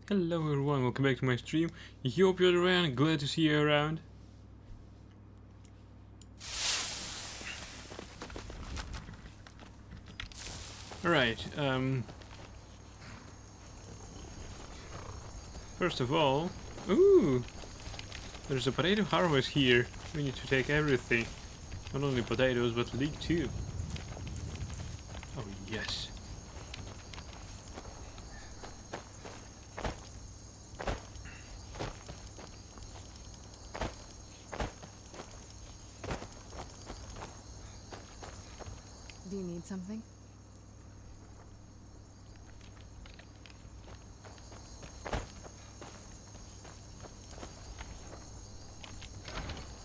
Hello everyone, welcome back to my stream. Hope you're around, glad to see you around. Alright, first of all, ooh, there's a potato harvest here. We need to take everything. Not only potatoes, but leek too. Oh yes. Do you need something?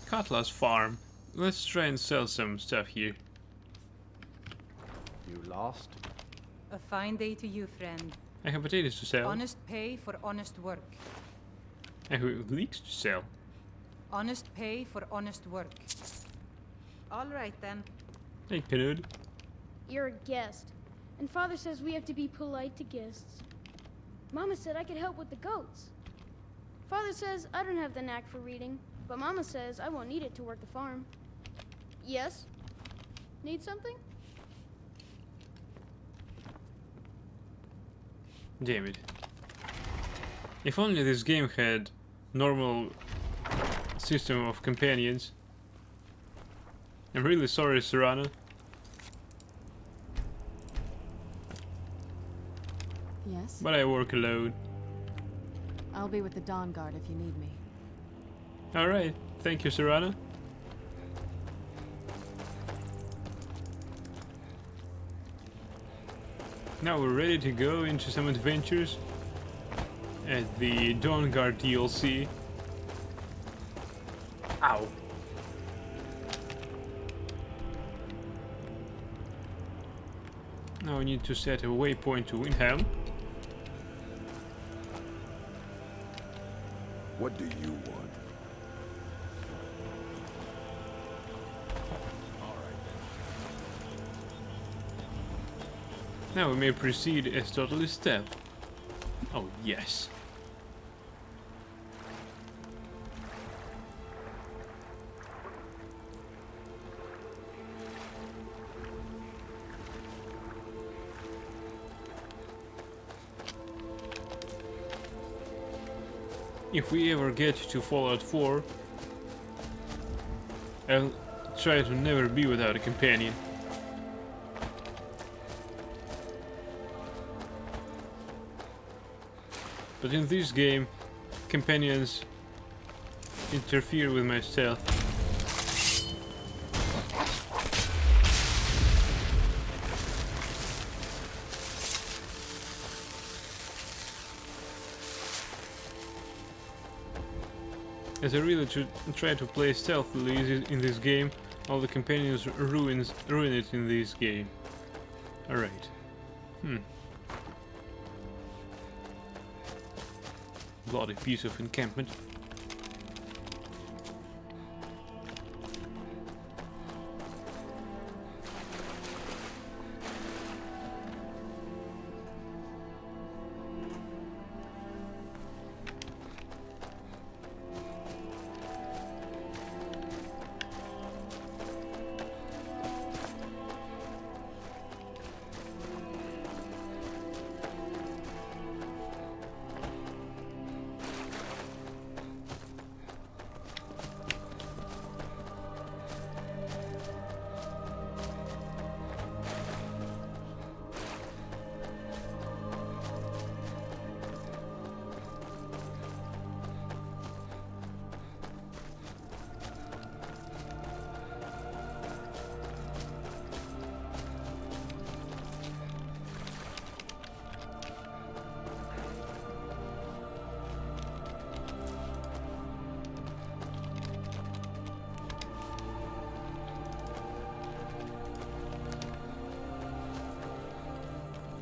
Katla's farm. Let's try and sell some stuff here. You lost? A fine day to you, friend. I have potatoes to sell. Honest pay for honest work. I have leeks to sell. Honest pay for honest work. All right then. Hey, Knud. You're a guest, and Father says we have to be polite to guests. Mama said I could help with the goats. Father says I don't have the knack for reading, but Mama says I won't need it to work the farm. Yes? Need something? Damn it. If only this game had normal system of companions. I'm really sorry, Serrano. Yes? But I work alone. I'll be with the Dawn Guard if you need me. Alright, thank you, Serrano. Now we're ready to go into some adventures at the Dawn Guard DLC. Ow. Now we need to set a waypoint to Windhelm. What do you want? Now we may proceed as totally stealth. Oh yes. If we ever get to Fallout 4, I'll try to never be without a companion. But in this game, companions interfere with my stealth. As I really try to play stealthily in this game, all the companions ruin it in this game. Alright. Bloody piece of encampment.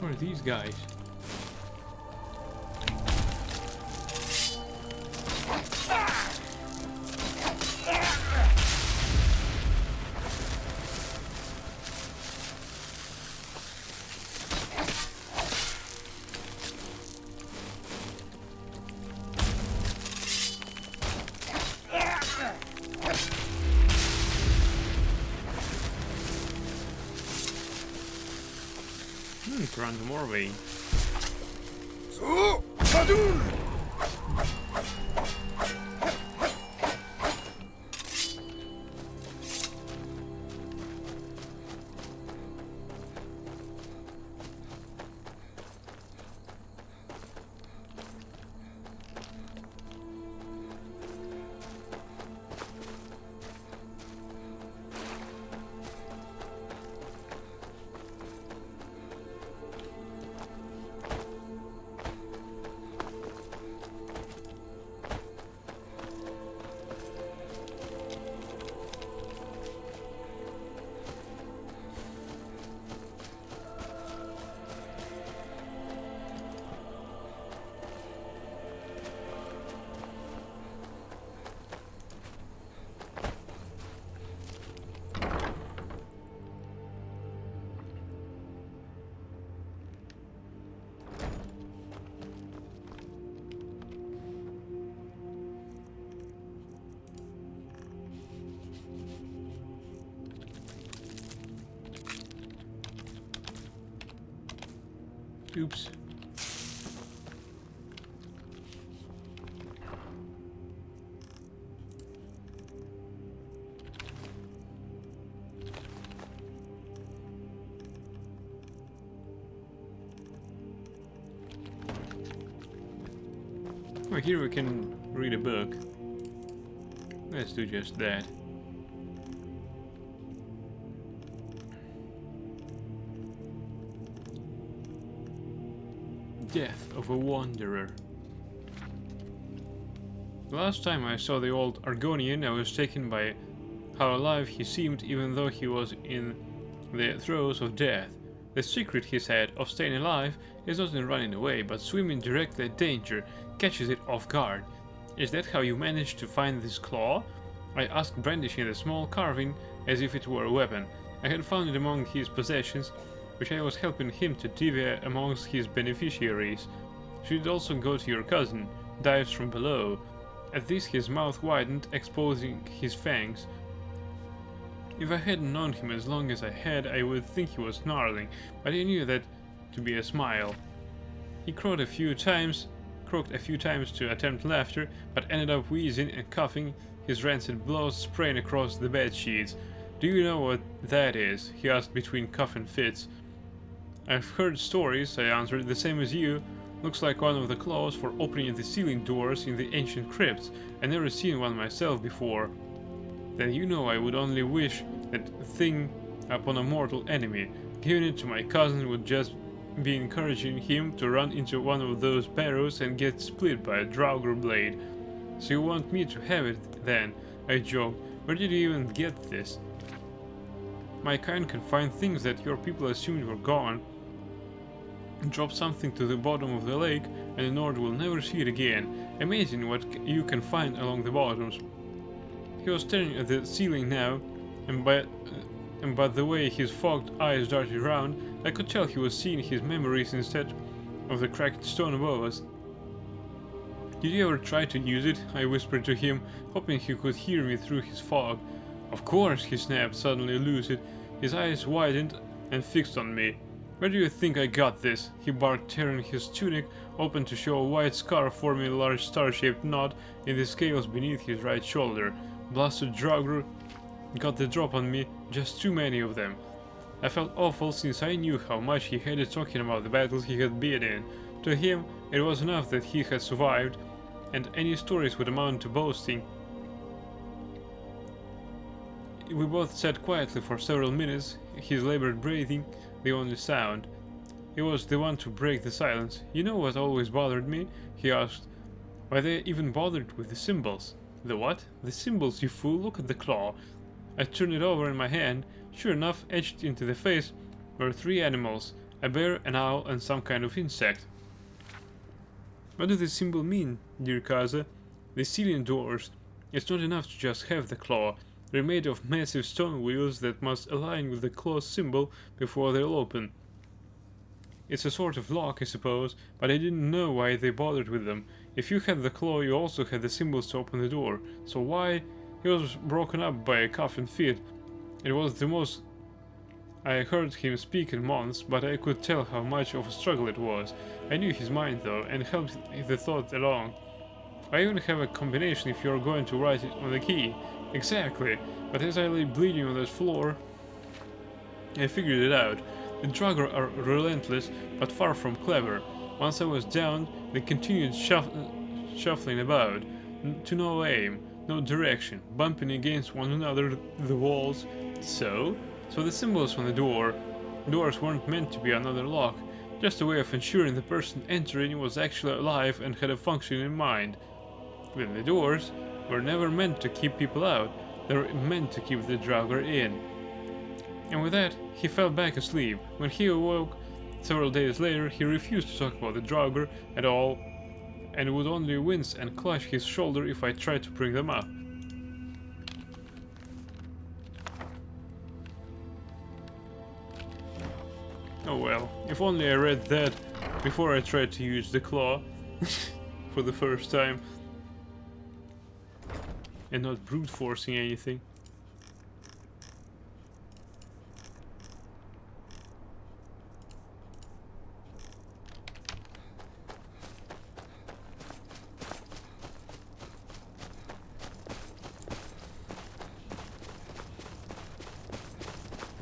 What are these guys? Toronto Morway. Oops. Well, here we can read a book. Let's do just that. Death of a Wanderer. Last time I saw the old Argonian, I was taken by how alive he seemed even though he was in the throes of death. The secret, he said, of staying alive is not in running away, but swimming directly at danger catches it off guard. Is that how you managed to find this claw? I asked, brandishing the small carving as if it were a weapon. I had found it among his possessions, which I was helping him to divvy amongst his beneficiaries. Should it also go to your cousin? Dives from below. At this his mouth widened, exposing his fangs. If I hadn't known him as long as I had, I would think he was snarling, but I knew that to be a smile. He croaked a few times to attempt laughter, but ended up wheezing and coughing, his rancid blows spraying across the bed sheets. Do you know what that is? He asked between coughing fits. I've heard stories, I answered, the same as you. Looks like one of the claws for opening the ceiling doors in the ancient crypts. I never seen one myself before. Then you know I would only wish that thing upon a mortal enemy. Giving it to my cousin would just be encouraging him to run into one of those barrows and get split by a Draugr blade. So you want me to have it then? I joked. Where did you even get this? My kind can find things that your people assumed were gone. Drop something to the bottom of the lake and the Nord will never see it again. Amazing what you can find along the bottoms. He was staring at the ceiling now, and by the way his fogged eyes darted around, I could tell he was seeing his memories instead of the cracked stone above us. Did you ever try to use it? I whispered to him, hoping he could hear me through his fog. Of course, he snapped, suddenly lucid. His eyes widened and fixed on me. Where do you think I got this? He barked, tearing his tunic open to show a white scar forming a large star-shaped knot in the scales beneath his right shoulder. Blasted Draugr got the drop on me, just too many of them. I felt awful since I knew how much he hated talking about the battles he had been in. To him, it was enough that he had survived, and any stories would amount to boasting. We both sat quietly for several minutes, his labored breathing the only sound. He was the one to break the silence. You know what always bothered me? He asked. Why they even bothered with the symbols. The what? The symbols, you fool, look at the claw. I turned it over in my hand. Sure enough, etched into the face were three animals, a bear, an owl, and some kind of insect. What does this symbol mean, dear Kaza? The ceiling doors. It's not enough to just have the claw. They're made of massive stone wheels that must align with the claw's symbol before they'll open. It's a sort of lock, I suppose, but I didn't know why they bothered with them. If you had the claw, you also had the symbols to open the door. So why? He was broken up by a coughing fit. It was the most I heard him speak in months, but I could tell how much of a struggle it was. I knew his mind though, and helped the thought along. I even have a combination if you're going to write it on the key. Exactly, but as I lay bleeding on the floor, I figured it out. The Draugr are relentless, but far from clever. Once I was down, they continued shuffling about, to no aim, no direction, bumping against one another, the walls. So the symbols on the doors weren't meant to be another lock, just a way of ensuring the person entering was actually alive and had a functioning mind. Then the doors were never meant to keep people out, they were meant to keep the Draugr in. And with that, he fell back asleep. When he awoke several days later, he refused to talk about the Draugr at all, and would only wince and clutch his shoulder if I tried to bring them up. Oh well, if only I read that before I tried to use the claw for the first time. And not brute forcing anything.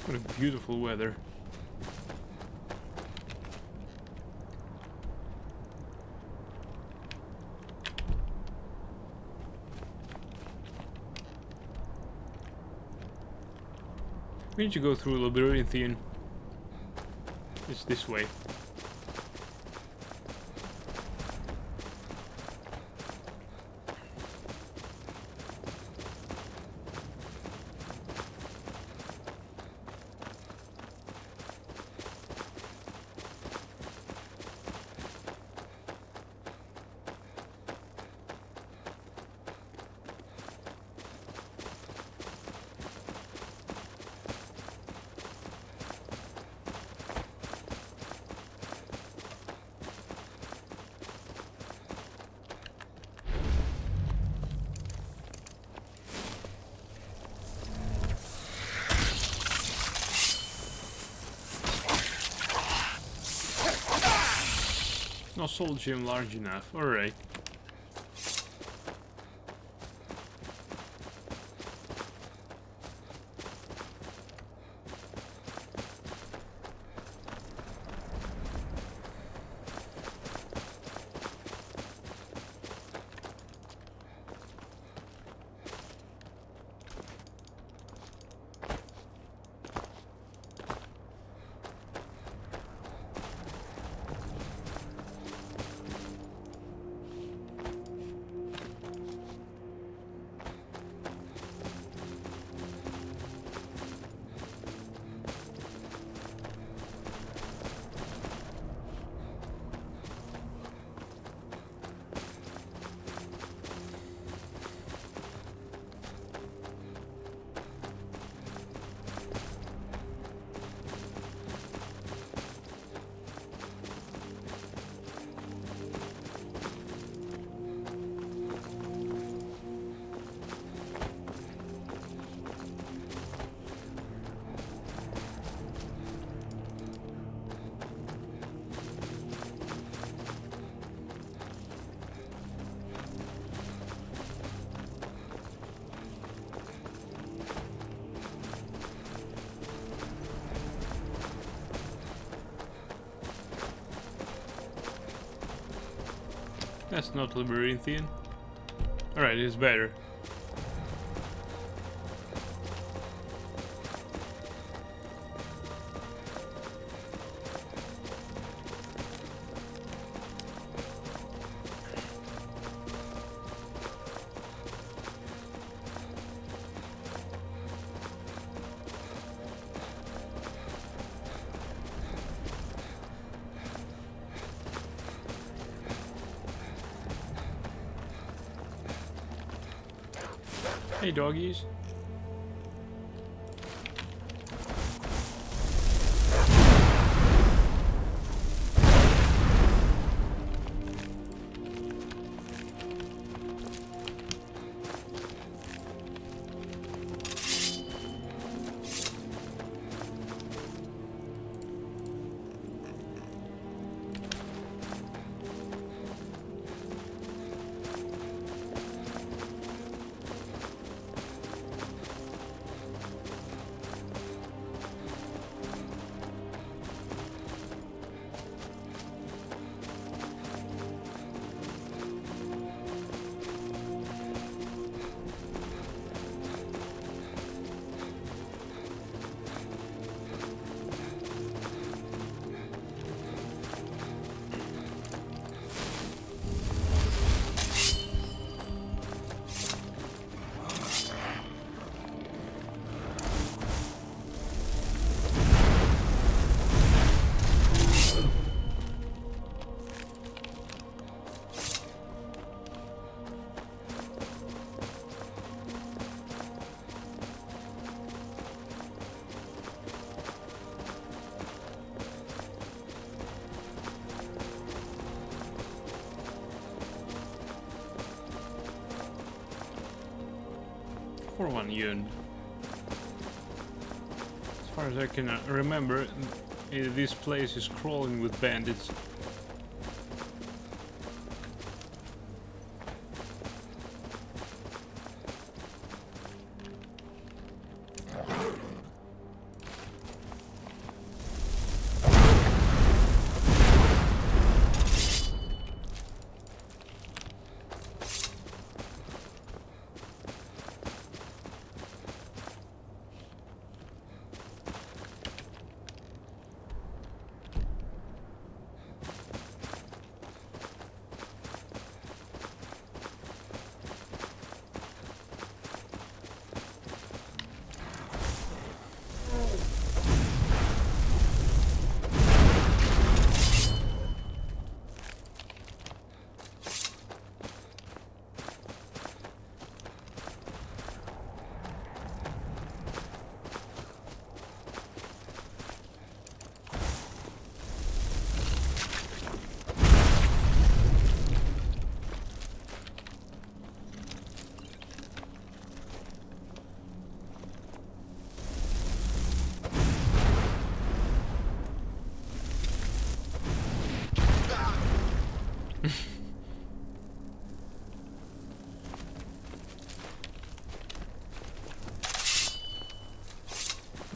What a beautiful weather. We need to go through Labyrinthian. It's this way. No soul gem large enough. Alright. That's not Labyrinthian. Alright, it's better. Hey doggies. Korvan-Yund. As far as I can remember, this place is crawling with bandits.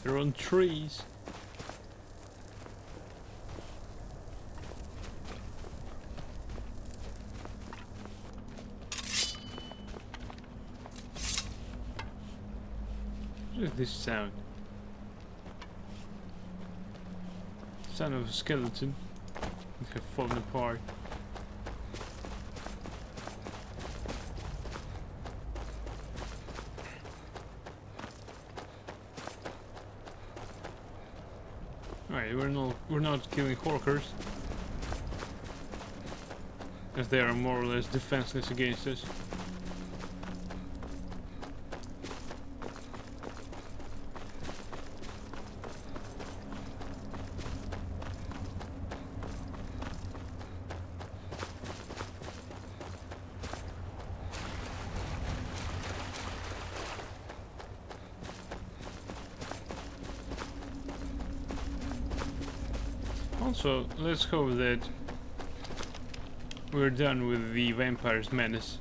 They're on trees. What is this sound? Sound of a skeleton. They have fallen apart. Alright, we're not killing Horkers, as they are more or less defenseless against us. Also, let's hope that we're done with the vampire's menace.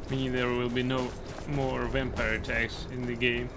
Meaning there will be no more vampire attacks in the game.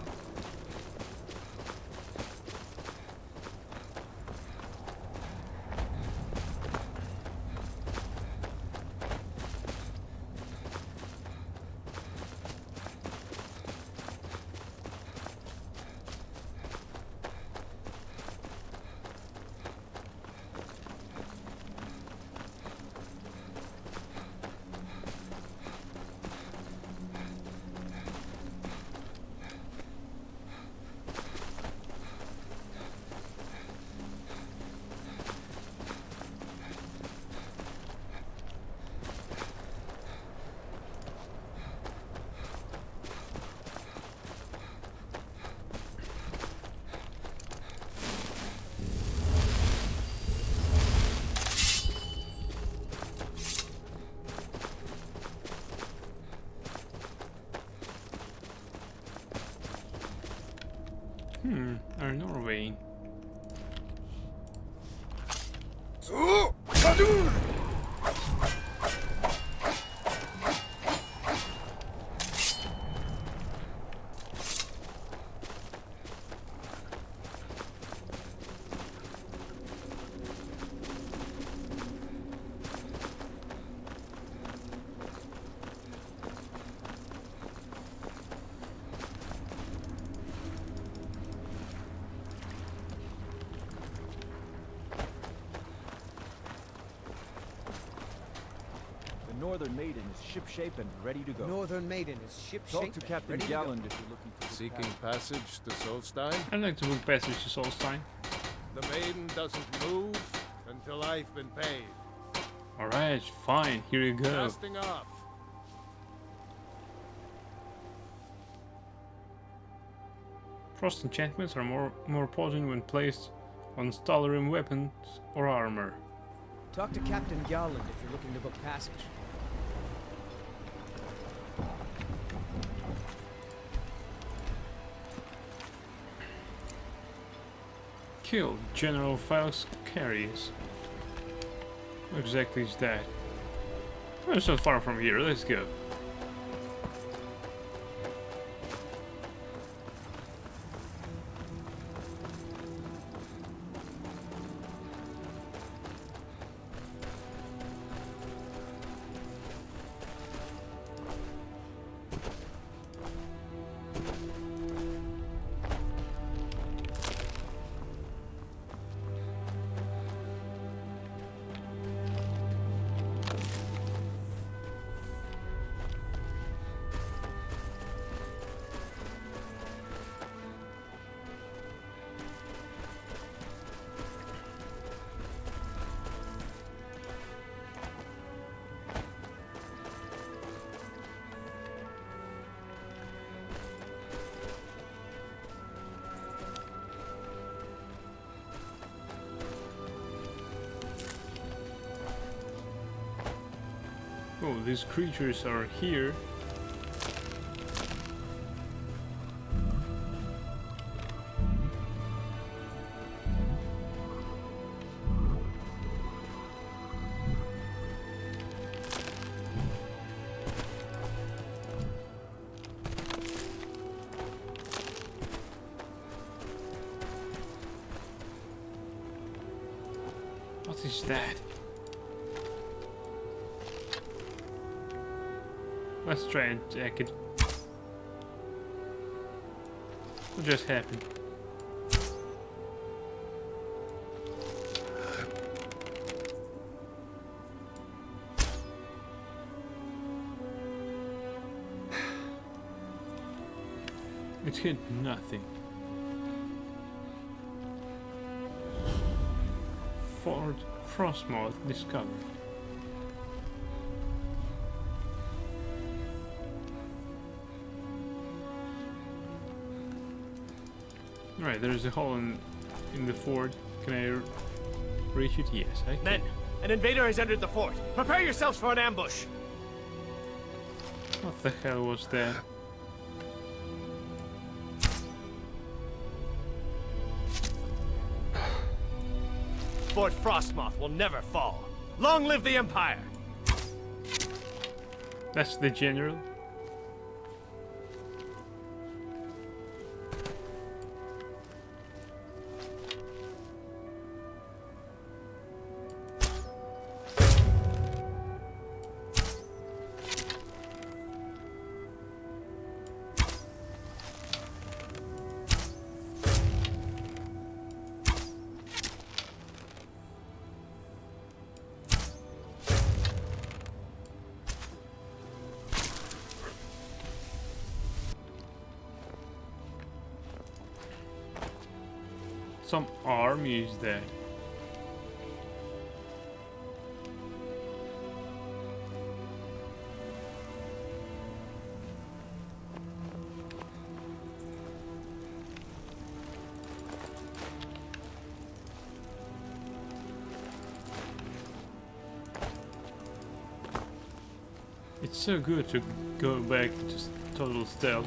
Or Norway. Northern Maiden is shipshape and ready to go. Northern Maiden is shipshape. Talk to Captain Galland if you're looking for Seeking passage to Solstein? I'd like to book passage to Solstein. The maiden doesn't move until I've been paid. Alright, fine, here you go. Casting off. Frost enchantments are more potent when placed on Stalarim weapons or armor. Talk to Captain Gowland if you're looking to book passage. Kill General Phyllis Carius. What exactly is that? Oh, it's not far from here, let's go. Oh, these creatures are here. What is that? Let's try and check it. What just happened? It hit nothing. Fort Frostmoth discovered. Right, there's a hole in the fort. Can I reach it? Yes, I can. Men, an invader has entered the fort. Prepare yourselves for an ambush. What the hell was that? Fort Frostmoth will never fall. Long live the Empire! That's the general? Some army is there. It's so good to go back to just total stealth.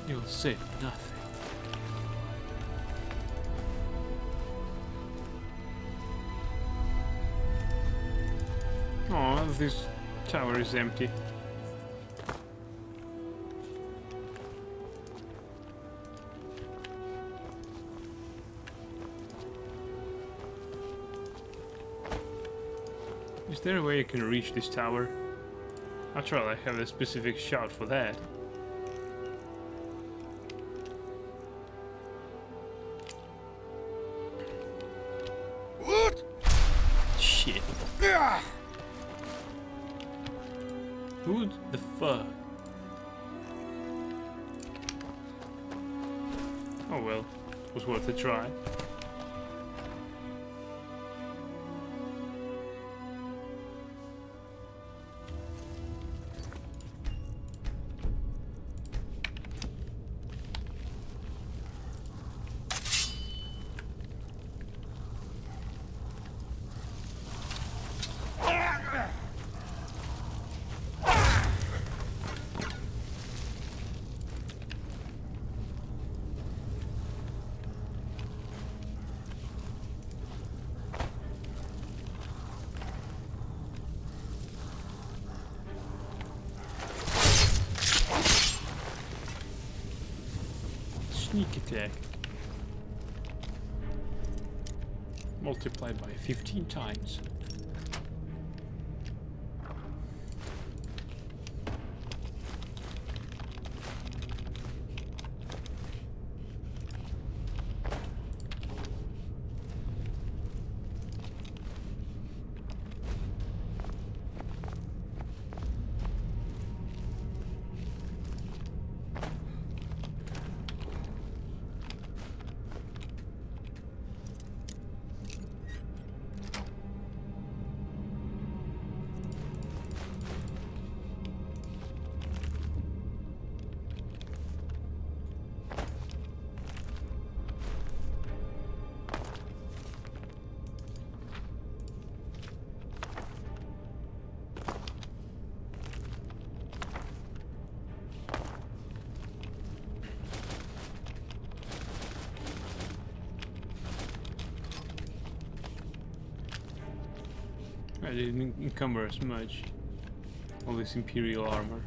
You'll see nothing. Oh, this tower is empty. Is there a way I can reach this tower? After all, I have a specific shot for that. What? shit. Who the fuck? Oh well, it was worth a try. Sneak attack. Multiplied by 15 times. I didn't encumber as much. All this Imperial armor.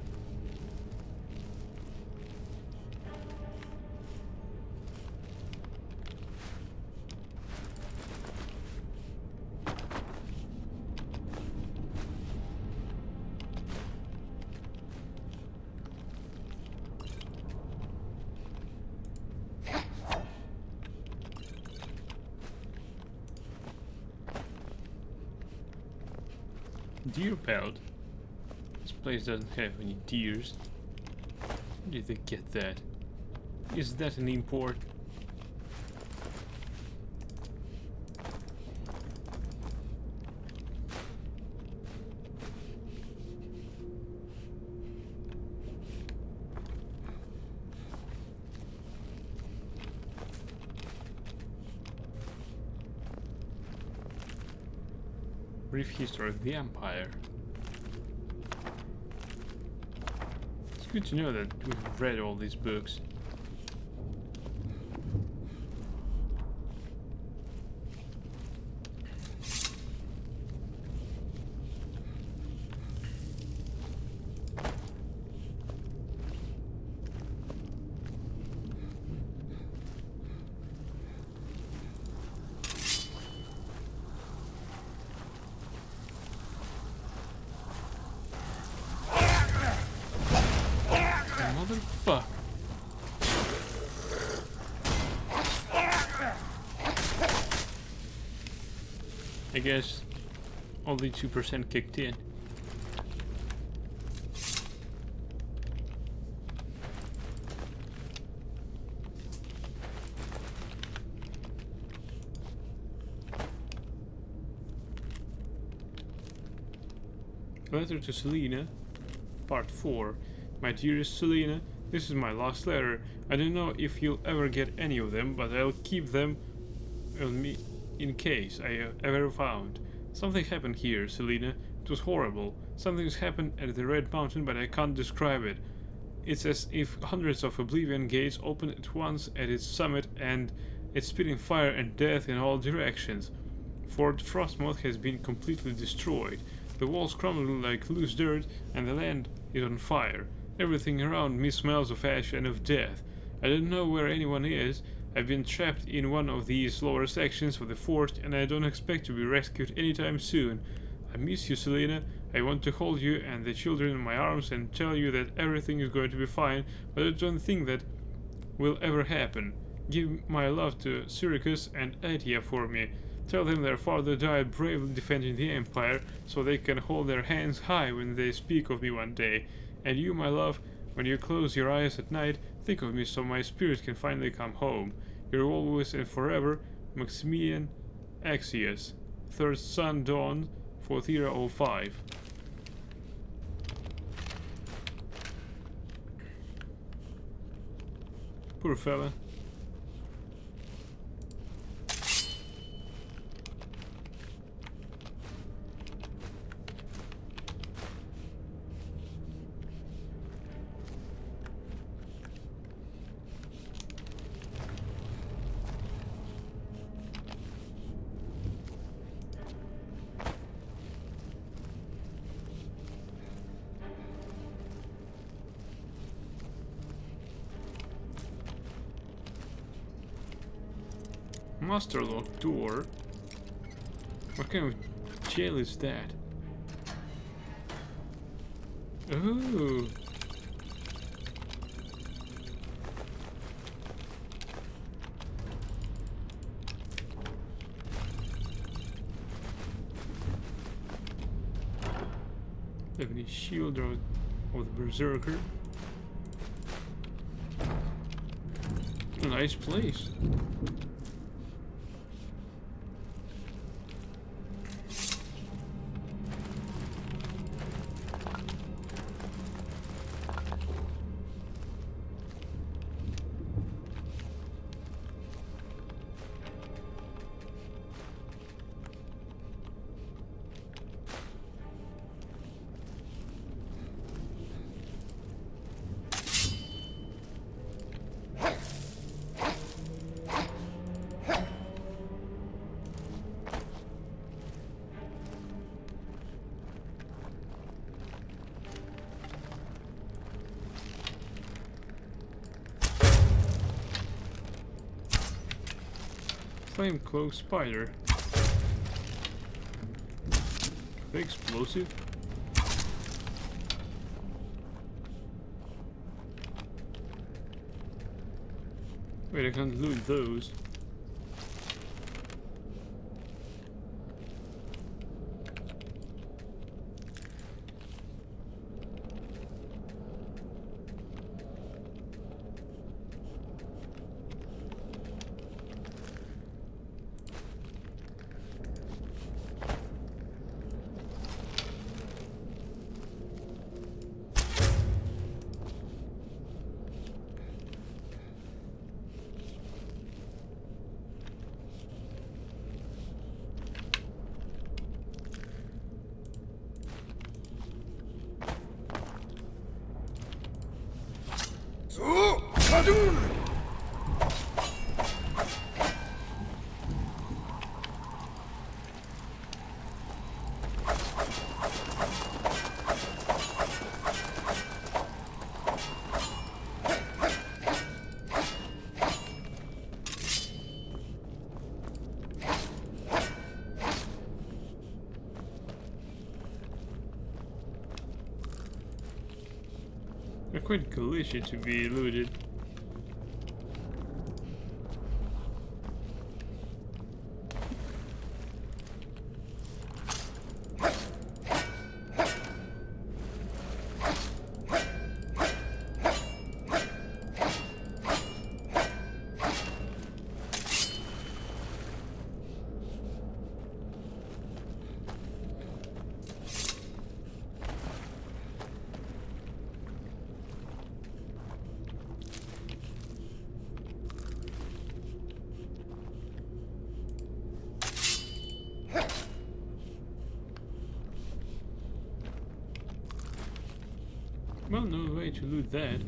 Deer pelt? This place doesn't have any deers. Where did they get that? Is that an import? Brief history of the Empire. It's good to know that we've read all these books. Motherfucker. I guess only 2% kicked in. Letter to Selena, Part 4. My dearest Selena, this is my last letter. I don't know if you'll ever get any of them, but I'll keep them on me in case I ever found. Something happened here, Selena. It was horrible. Something's happened at the Red Mountain, but I can't describe it. It's as if hundreds of Oblivion gates opened at once at its summit, and it's spitting fire and death in all directions. Fort Frostmoth has been completely destroyed. The walls crumble like loose dirt, and the land is on fire. Everything around me smells of ash and of death. I don't know where anyone is. I've been trapped in one of these lower sections of the fort, and I don't expect to be rescued anytime soon. I miss you, Selena. I want to hold you and the children in my arms and tell you that everything is going to be fine, but I don't think that will ever happen. Give my love to Syracuse and Atia for me. Tell them their father died bravely defending the Empire, so they can hold their hands high when they speak of me one day. And you, my love, when you close your eyes at night, think of me so my spirit can finally come home. You're always and forever, Maximian Axius, 3rd Sun Dawn, 4th Era 05. Poor fella. Master lock door? What kind of jail is that? Oh. Have any shield of the berserker? A nice place. Flame cloak spider. Explosive. Wait, I can't loot those. They're quite glitchy to be looted. Well, no way to loot that.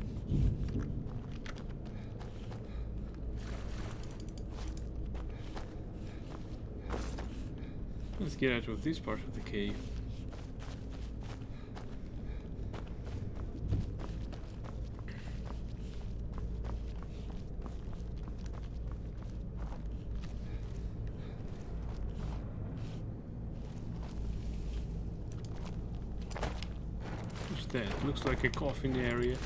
Let's get out of this part of the cave. What's that? Looks like a coffin area.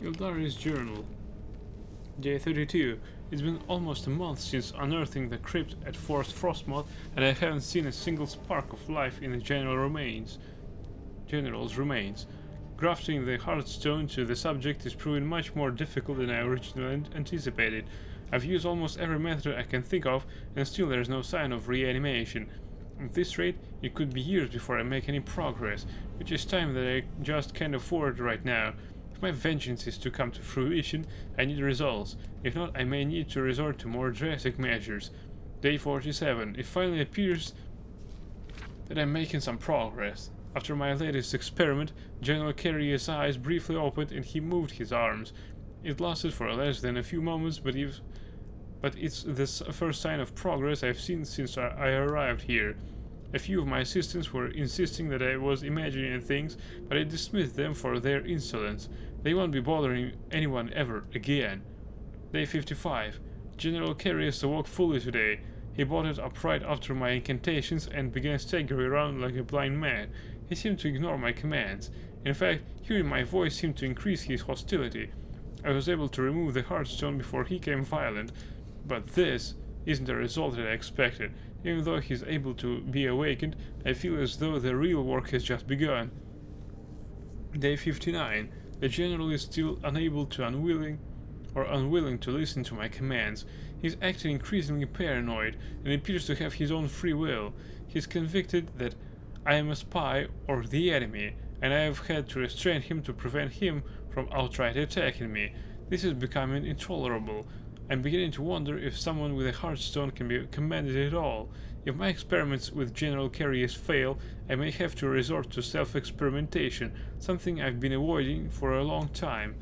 Ildari's journal. Day 32. It's been almost a month since unearthing the crypt at Fort Frostmoth, and I haven't seen a single spark of life in the general's remains. Grafting the Heartstone to the subject is proving much more difficult than I originally anticipated. I've used almost every method I can think of, and still there's no sign of reanimation. At this rate, it could be years before I make any progress, which is time that I just can't afford right now. If my vengeance is to come to fruition, I need results. If not, I may need to resort to more drastic measures. Day 47. It finally appears that I'm making some progress. After my latest experiment, General Carrier's eyes briefly opened and he moved his arms. It lasted for less than a few moments, but it's the first sign of progress I've seen since I arrived here. A few of my assistants were insisting that I was imagining things, but I dismissed them for their insolence. They won't be bothering anyone ever again. Day 55. General Carrier awoke fully today. He bolted upright after my incantations and began staggering around like a blind man. He seemed to ignore my commands. In fact, hearing my voice seemed to increase his hostility. I was able to remove the Heartstone before he became violent, but this isn't the result that I expected. Even though he's able to be awakened, I feel as though the real work has just begun. Day 59. The General is still unwilling to listen to my commands. He's acting increasingly paranoid and appears to have his own free will. He's convicted that I am a spy or the enemy, and I have had to restrain him to prevent him from outright attacking me. This is becoming intolerable. I'm beginning to wonder if someone with a Heartstone can be commanded at all. If my experiments with General Carriers fail, I may have to resort to self-experimentation, something I've been avoiding for a long time.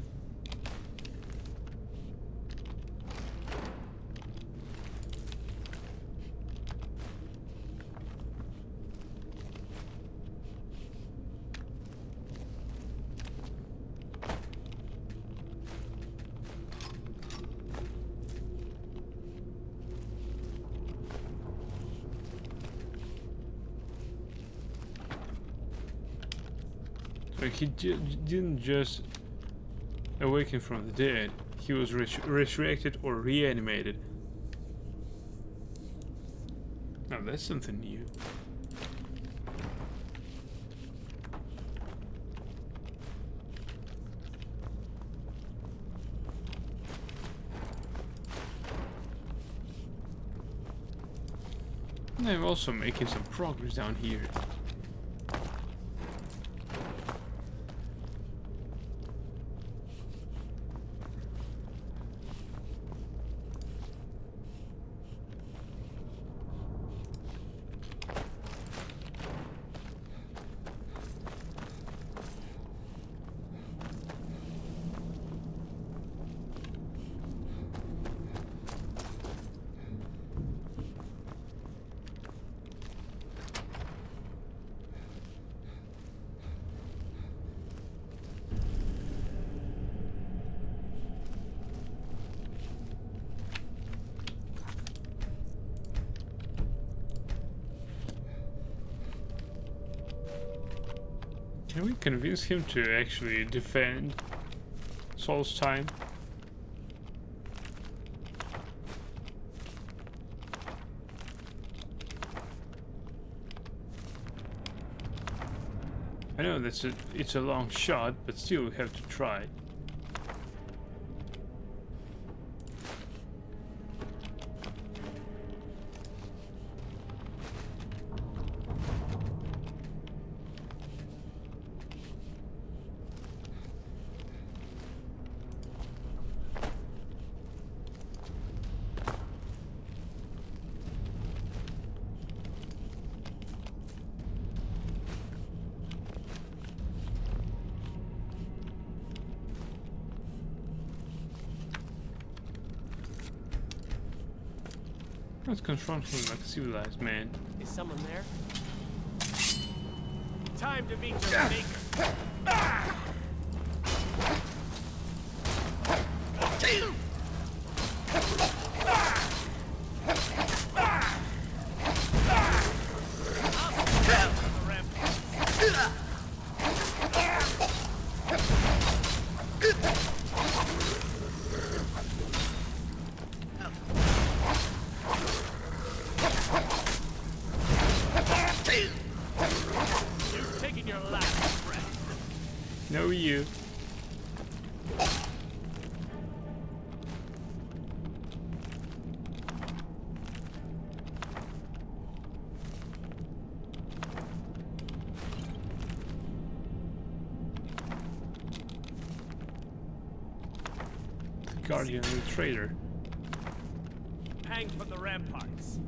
He didn't just awaken from the dead, he was resurrected or reanimated. Now that's something new. And I'm also making some progress down here. Can we convince him to actually defend Solstheim? I know it's a long shot, but still we have to try. Let's confront him like a civilized man. Is someone there? Time to meet your maker. You're taking your last breath. No, you. The Guardian and the Traitor. Hanged from the ramparts.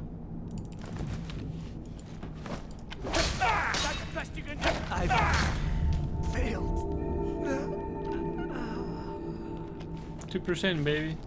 That's the best you can do. I've failed. 2%, baby.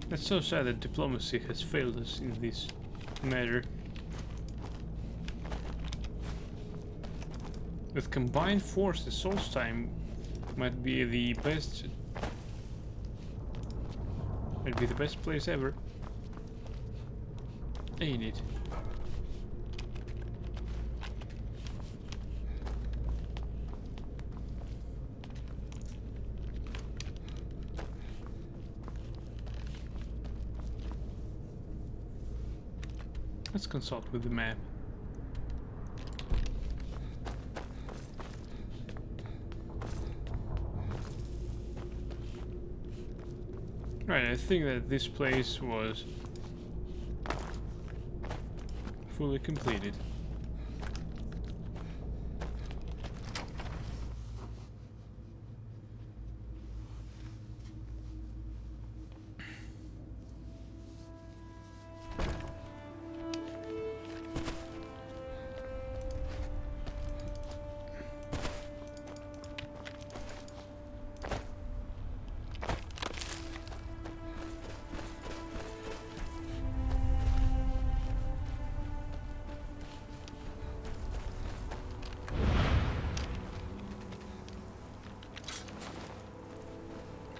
It's so sad that diplomacy has failed us in this matter. With combined forces, Solstheim might be the best. Might be the best place ever. Ain't it? Let's consult with the map. Right, I think that this place was fully completed.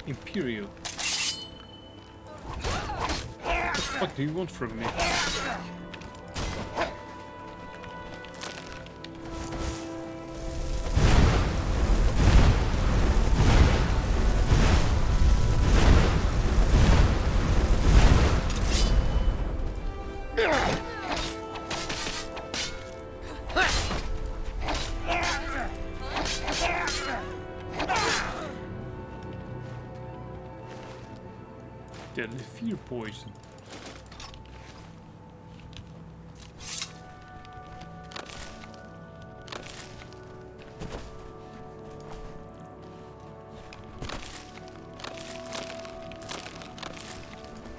Imperial. What the fuck do you want from me? fear poison.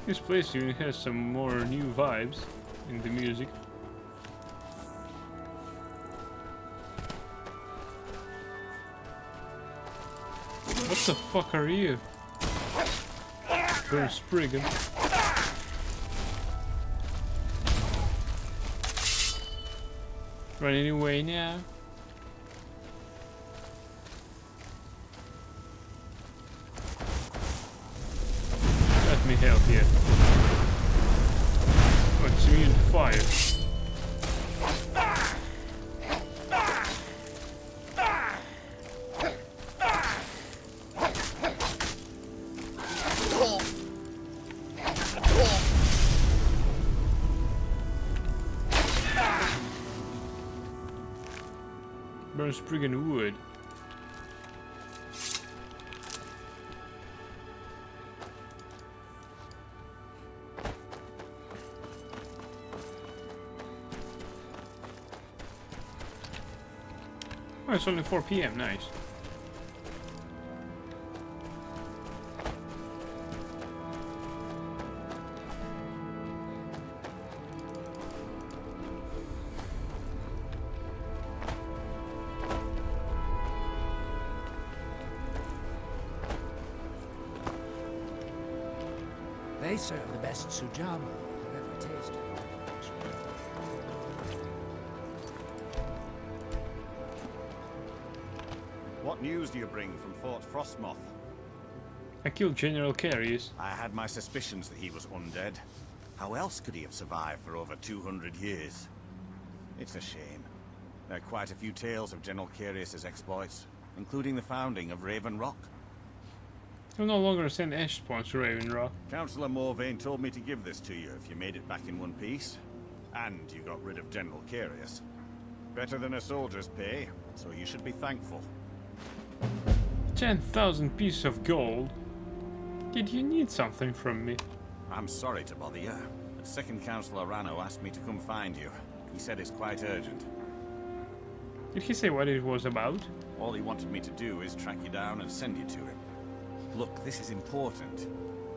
This place even has some more new vibes in the music. What the fuck are you? Burn Spriggan. Running away now. Let me help you. Oh, it's immune to fire. Burn Spriggan wood. Oh, it's only 4 PM, nice. They serve the best sujama I've ever tasted. What news do you bring from Fort Frostmoth? I killed General Carius. I had my suspicions that he was undead. How else could he have survived for over 200 years? It's a shame. There are quite a few tales of General Carius's exploits, including the founding of Raven Rock. I'll no longer send ash spawns to Raven Rock. Councillor Morvain told me to give this to you if you made it back in one piece. And you got rid of General Carius. Better than a soldier's pay, so you should be thankful. 10,000 pieces of gold. Did you need something from me? I'm sorry to bother you, but Second Councillor Rano asked me to come find you. He said it's quite urgent. Did he say what it was about? All he wanted me to do is track you down and send you to him. Look, this is important.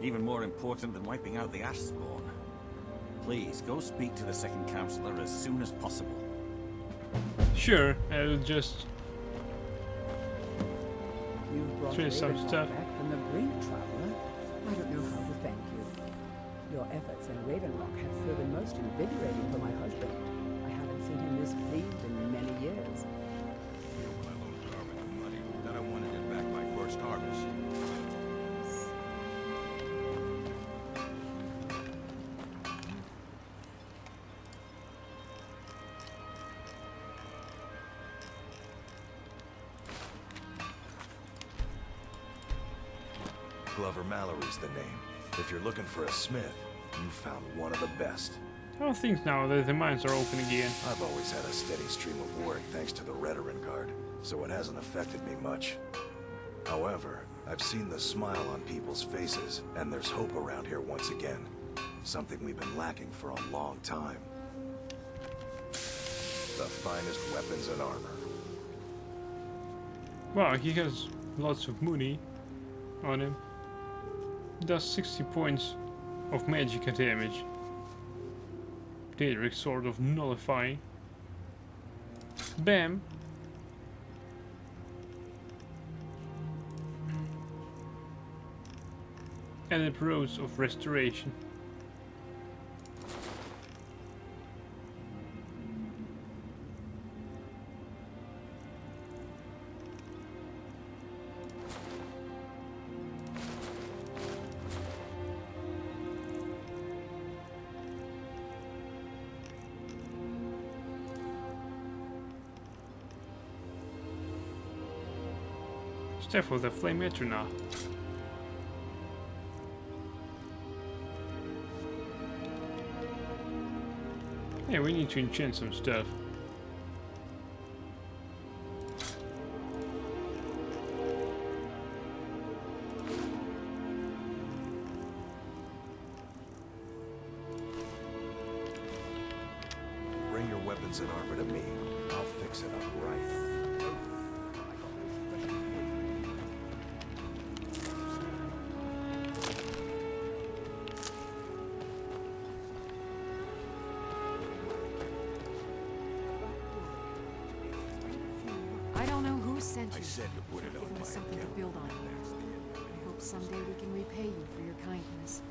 Even more important than wiping out the Ash Spawn. Please, go speak to the Second Councillor as soon as possible. Sure, I'll just You've brought trace some Ravenlock stuff. back from the brink, traveler. I don't know how to thank you. Your efforts in Ravenlock have proven most invigorating for my husband. I haven't seen him this pleased in many years. When I loaned Darwin the money, then I wanted to get back my first harvest. Glover Mallory's the name. If you're looking for a smith, you found one of the best. How are things now that the mines are open again? I've always had a steady stream of work thanks to the Redoran Guard, so it hasn't affected me much. However, I've seen the smile on people's faces, and there's hope around here once again. Something we've been lacking for a long time. The finest weapons and armor. Wow, he has lots of money on him. Does 60 points of magic damage. Daedric Sword of Nullifying. Bam! Added Rose of Restoration. Staff of the Flame Eterna. Yeah, we need to enchant some stuff. Heavens and Arbor to me. I'll fix it up right. I don't know who sent you. I said to put it Give on me my something to account. build on. I hope someday we can repay you for your kindness.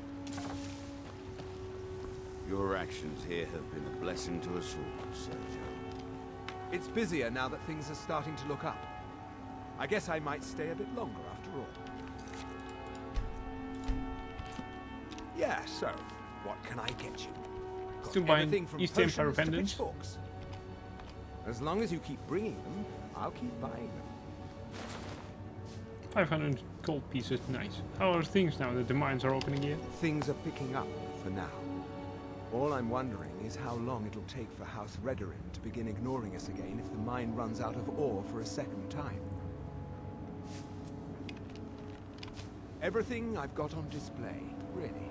Your actions here have been a blessing to us all, Sergio. It's busier now that things are starting to look up. I guess I might stay a bit longer after all. Yeah, so, what can I get you? Got Still buying everything from East Empire potions to pendants? pitchforks. As long as you keep bringing them, I'll keep buying them. 500 gold pieces, nice. How are things now that the mines are open again? Things are picking up for now. All I'm wondering is how long it'll take for House Redorin to begin ignoring us again if the mine runs out of ore for a second time. Everything I've got on display, really.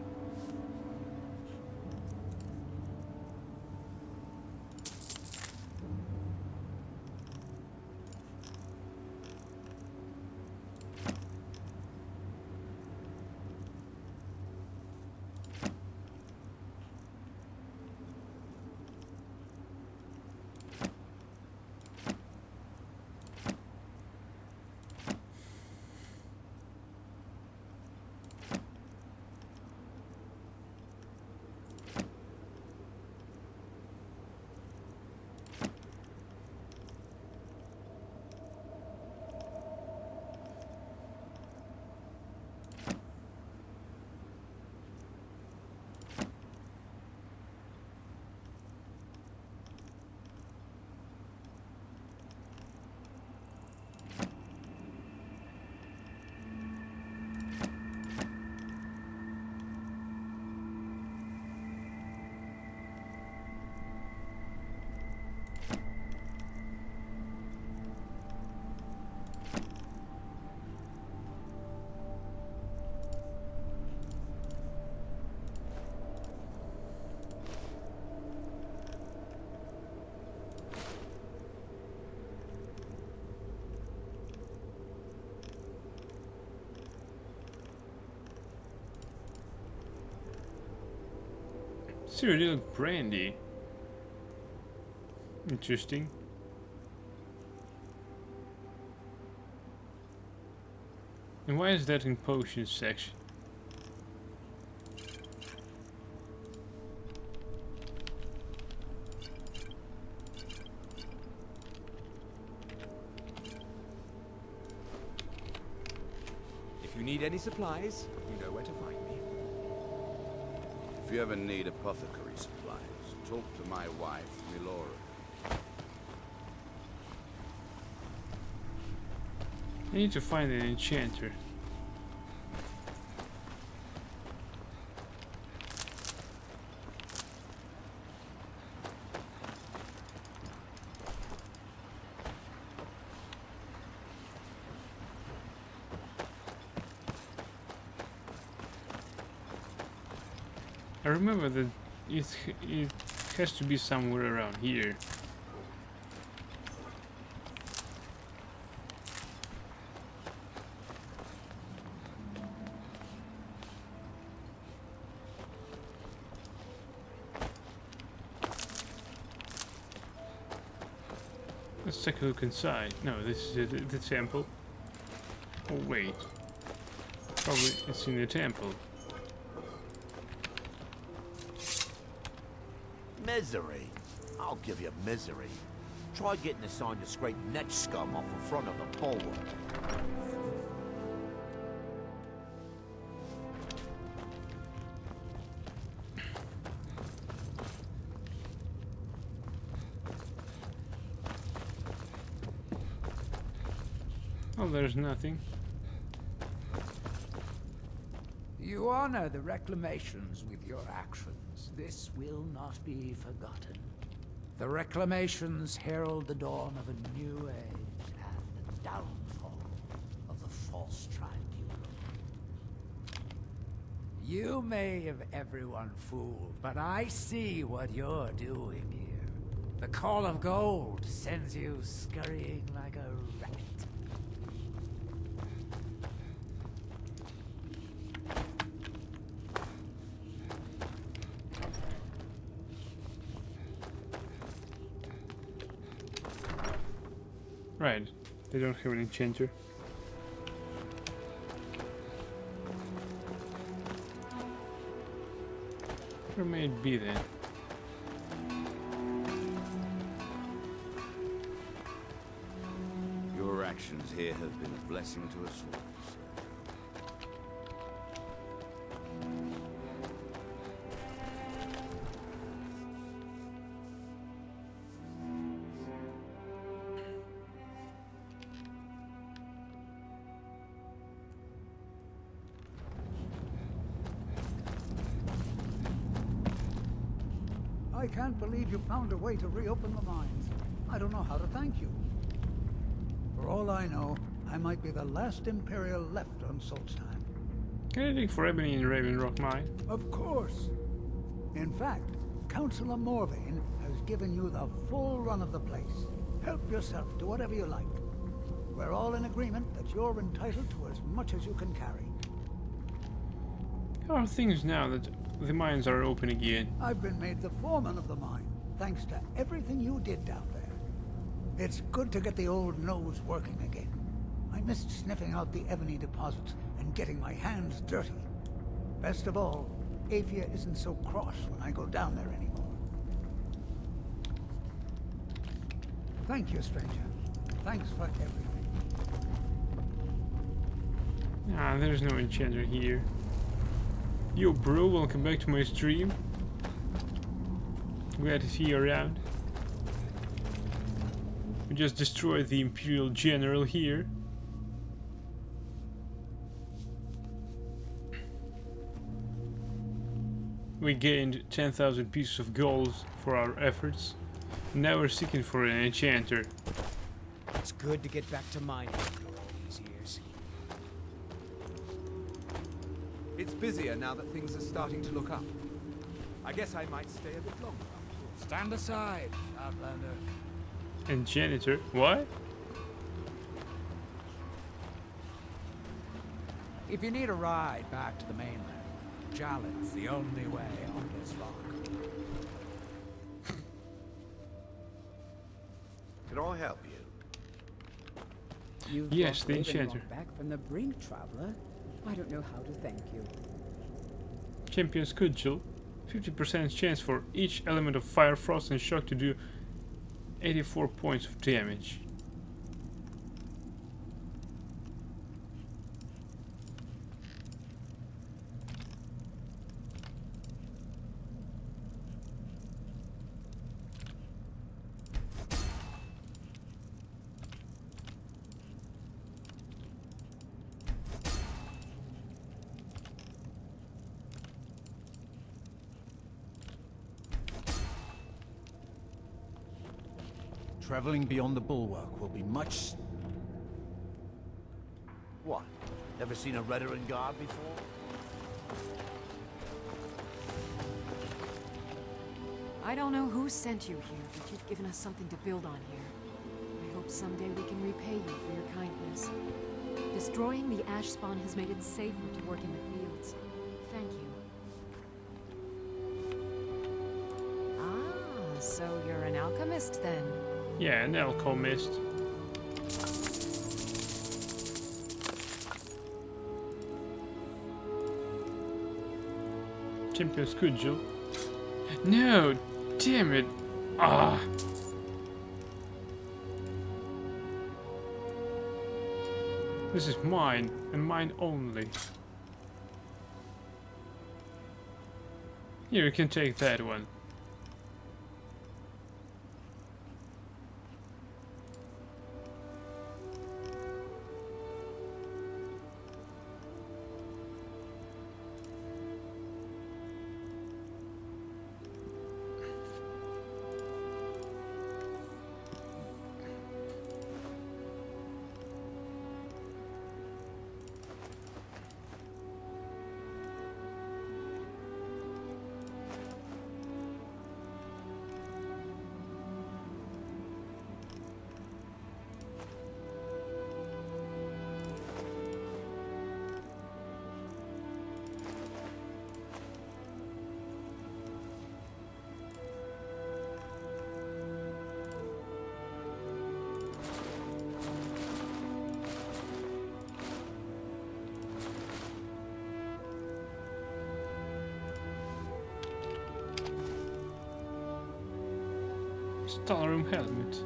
Cyrodiil brandy. Interesting. And why is that in potions section? If you need any supplies, you know where to find me. If you ever need apothecary supplies, talk to my wife, Milora. I need to find an enchanter. I remember that it has to be somewhere around here. Let's take a look inside. No, this is the temple. Oh wait, probably it's in the temple. Misery? I'll give you misery. Try getting a sign to scrape neck scum off the front of the bulwark. Oh, there's nothing. You honor the reclamations with your actions. This will not be forgotten. The reclamations herald the dawn of a new age and the downfall of the false tribunal. You may have everyone fooled, but I see what you're doing here. The call of gold sends you scurrying like a rat. Right, they don't have an enchanter. Where may it be then? Your actions here have been a blessing to us all. I can't believe you found a way to reopen the mines. I don't know how to thank you. For all I know, I might be the last Imperial left on Solstheim. Can I dig for ebony in Raven Rock Mine? Of course. In fact, Councillor Morvain has given you the full run of the place. Help yourself to whatever you like. We're all in agreement that you're entitled to as much as you can carry. How are things now that the mines are open again? I've been made the foreman of the mine, thanks to everything you did down there. It's good to get the old nose working again. I missed sniffing out the ebony deposits and getting my hands dirty. Best of all, Aphia isn't so cross when I go down there anymore. Thank you, stranger. Thanks for everything. Ah, there's no enchanter here. Yo bro, welcome back to my stream. Glad to see you around. We just destroyed the Imperial General here. We gained 10,000 pieces of gold for our efforts. Now we're seeking for an enchanter. It's good to get back to mining after all these years. It's busier now that things are starting to look up. I guess I might stay a bit longer. Stand aside, Outlander. And janitor? What? If you need a ride back to the mainland, Jalen's the only way on this rock. Can I help you? You've Yes, brought the Raven enchanter. Rock back from the brink, traveler. I don't know how to thank you. Champion's Cudgel. 50% chance for each element of fire, frost and shock to do 84 points of damage. Traveling beyond the bulwark will be much... What? Never seen a Redoran guard before? I don't know who sent you here, but you've given us something to build on here. I hope someday we can repay you for your kindness. Destroying the ash spawn has made it safer to work in the fields. Thank you. Ah, so you're an alchemist then? Yeah, an alchemist. Champion's Cudgel. No! Damn it! Ah! This is mine, and mine only. Here, you can take that one. Stahlroom helmet.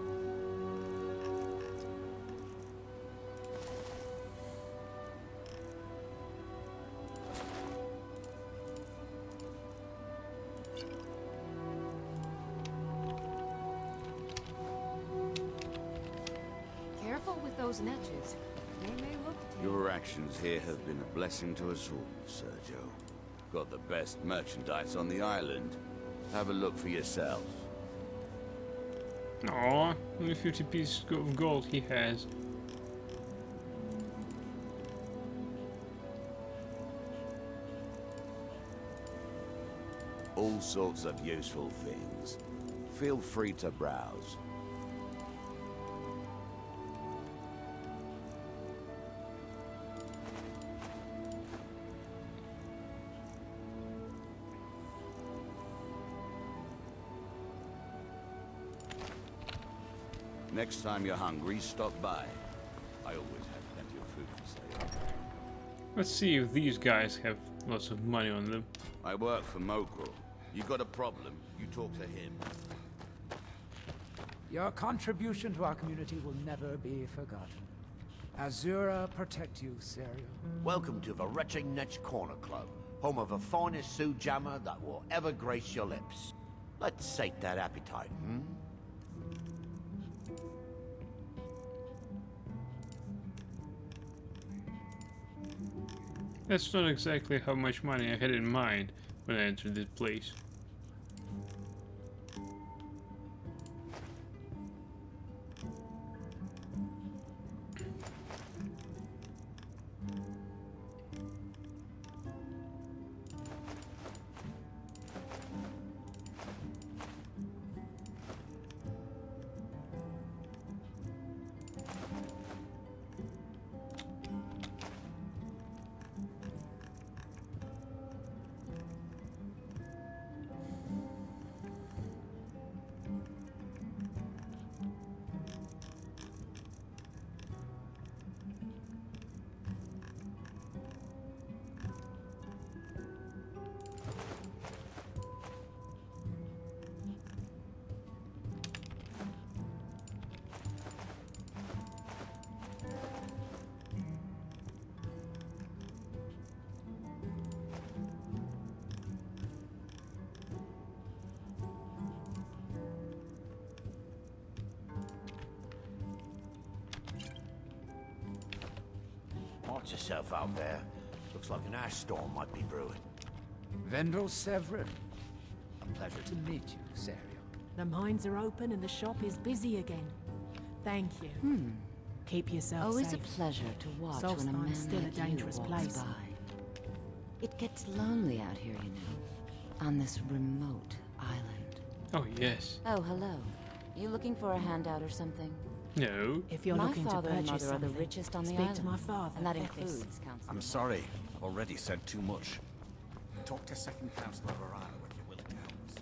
Careful with those netches. They may look tame. Your actions here have been a blessing to us all, Sergio. Got the best merchandise on the island. Have a look for yourself. Aw, only 50 pieces of gold he has. All sorts of useful things. Feel free to browse. Next time you're hungry, stop by. I always have plenty of food for sale. Let's see if these guys have lots of money on them. I work for Mokrul. You got a problem, you talk to him. Your contribution to our community will never be forgotten. Azura protect you, Serio. Welcome to the Retching Netch Corner Club, home of the finest Sioux jammer that will ever grace your lips. Let's sate that appetite, hmm? That's not exactly how much money I had in mind when I entered this place. Watch yourself out there. Looks like an ash storm might be brewing. Vendel Severin. A pleasure to meet you, Serio. The mines are open and the shop is busy again. Thank you. Keep yourself Always safe. a pleasure to watch when a Solstheim's man still like a dangerous you walks place. by. It gets lonely out here, you know, on this remote island. Oh, yes. Oh, hello. You looking for a handout or something? No. If you're my looking to father and purchase mother are the something, richest on the speak island. to my father. And that Fethys. includes Council. I'm sorry. I've already said too much. Talk to Second Councillor Verano if you're willing to help us.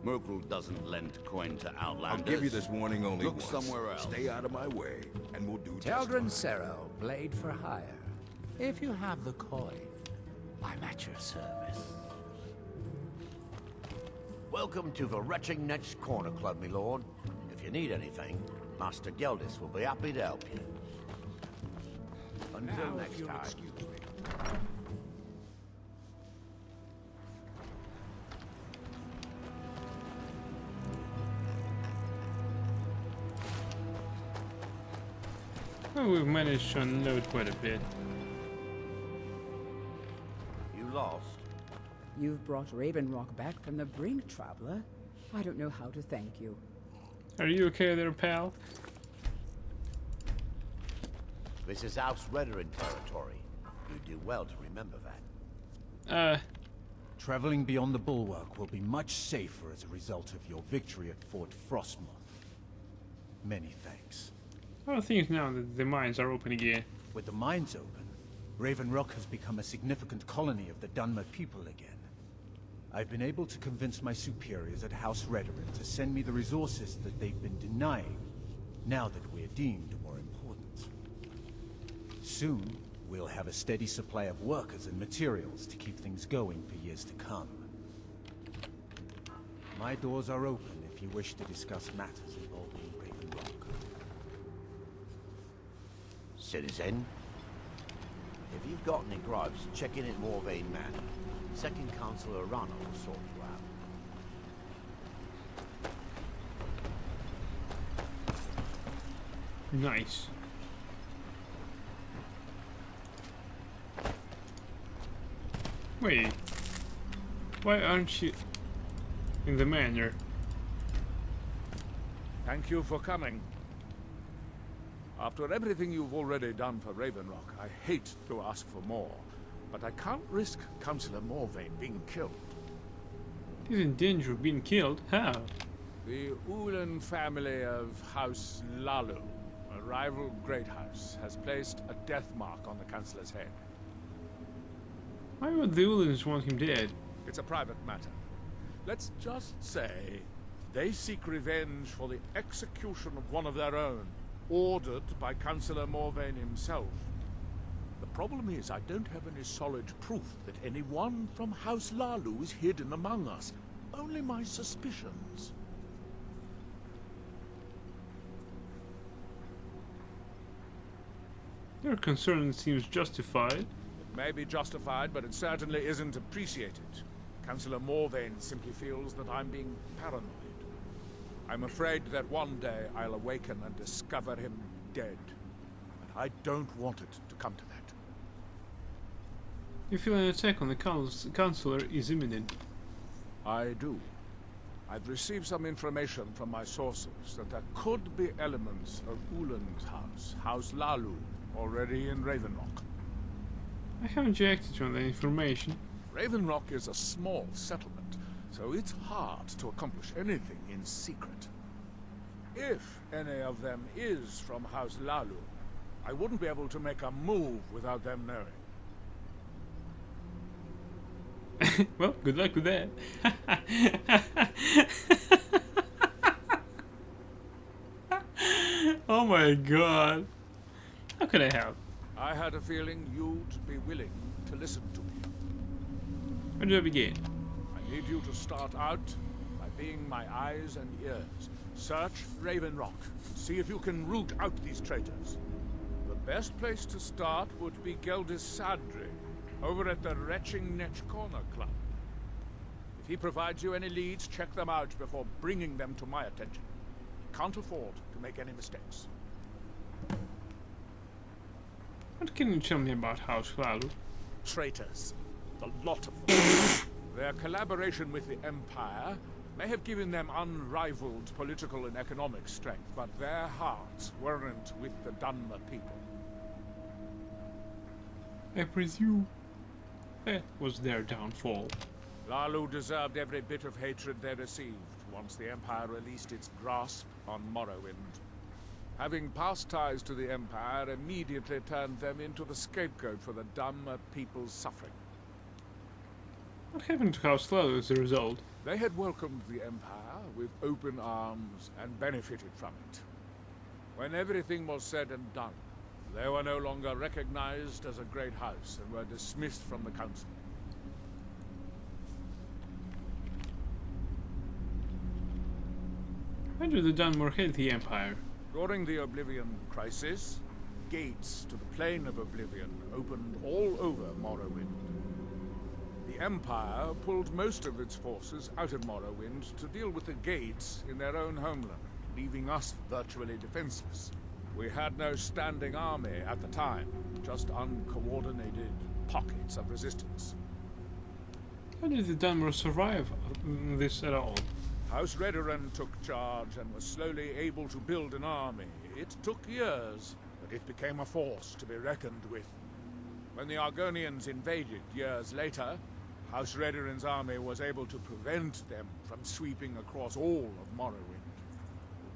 Mokrul doesn't lend coin to outlanders. I'll give you this warning only Look once. somewhere else. Stay out of my way, and we'll do just Teldrin fine. Sero, blade for hire. If you have the coin, I'm at your service. Welcome to the Retching Netch Corner Club, my lord. If you need anything, Master Geldis will be happy to help you. Until Now, if next you'll time. excuse me. Well, we've managed to unload quite a bit. You lost. You've brought Raven Rock back from the brink, traveler. I don't know how to thank you. Are you okay there, pal? This is House Redoran territory. You do well to remember that. Traveling beyond the bulwark will be much safer as a result of your victory at Fort Frostmoth. Many thanks. How are things now that the mines are open again? With the mines open, Raven Rock has become a significant colony of the Dunmer people again. I've been able to convince my superiors at House Redoran to send me the resources that they've been denying, now that we're deemed more important. Soon, we'll have a steady supply of workers and materials to keep things going for years to come. My doors are open if you wish to discuss matters involving Raven Rock. Citizen, if you've got any gripes, check in at Morvain Manor. Second Councillor Arana will sort you out. Nice. Wait. Why aren't you in the manor? Thank you for coming. After everything you've already done for Raven Rock, I hate to ask for more, but I can't risk Councillor Morvain being killed. He's in danger of being killed? How? The Ulan family of House Lalu, a rival great house, has placed a death mark on the Councillor's head. Why would the Ulans want him dead? It's a private matter. Let's just say they seek revenge for the execution of one of their own, ordered by Councillor Morvain himself. The problem is I don't have any solid proof that anyone from House Lalu is hidden among us. Only my suspicions. Your concern seems justified. It may be justified, but it certainly isn't appreciated. Councillor Morvain simply feels that I'm being paranoid. I'm afraid that one day I'll awaken and discover him dead. And I don't want it to come to that. You feel an attack on the Councillor is imminent. I do. I've received some information from my sources that there could be elements of Ulan's house, House Lalu, already in Raven Rock. I haven't reacted on the information. Raven Rock is a small settlement, so it's hard to accomplish anything in secret. If any of them is from House Lalu, I wouldn't be able to make a move without them knowing. Well, good luck with that. Oh my god. How could I help? I had a feeling you'd be willing to listen to me. Where do I begin? I need you to start out by being my eyes and ears. Search Raven Rock and see if you can root out these traitors. The best place to start would be Geldis Sadri, over at the Retching Netch Corner Club. If he provides you any leads, check them out before bringing them to my attention. Can't afford to make any mistakes. What can you tell me about House Lalu? Traitors. The lot of them. Their collaboration with the Empire may have given them unrivaled political and economic strength, but their hearts weren't with the Dunmer people. I presume that was their downfall. Lalu deserved every bit of hatred they received once the Empire released its grasp on Morrowind. Having past ties to the Empire immediately turned them into the scapegoat for the Dunmer people's suffering. What happened to House Lalu as a result? They had welcomed the Empire with open arms and benefited from it. When everything was said and done, they were no longer recognized as a great house and were dismissed from the council. Why did the Dunmer hate the Empire? During the Oblivion Crisis, gates to the Plane of Oblivion opened all over Morrowind. The Empire pulled most of its forces out of Morrowind to deal with the gates in their own homeland, leaving us virtually defenseless. We had no standing army at the time, just uncoordinated pockets of resistance. How did the Dunmer survive this at all? House Redoran took charge and was slowly able to build an army. It took years, but it became a force to be reckoned with. When the Argonians invaded years later, House Redoran's army was able to prevent them from sweeping across all of Morrowind.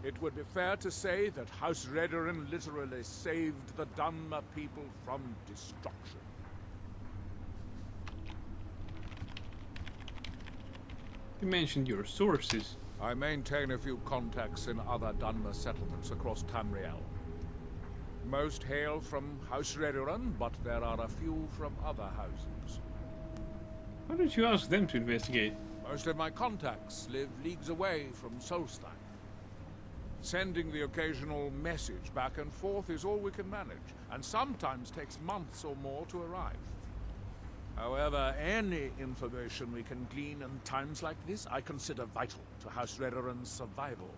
It would be fair to say that House Redoran literally saved the Dunmer people from destruction. You mentioned your sources. I maintain a few contacts in other Dunmer settlements across Tamriel. Most hail from House Redoran, but there are a few from other houses. Why don't you ask them to investigate? Most of my contacts live leagues away from Solstheim. Sending the occasional message back and forth is all we can manage, and sometimes takes months or more to arrive. However, any information we can glean in times like this, I consider vital to House Redoran's survival.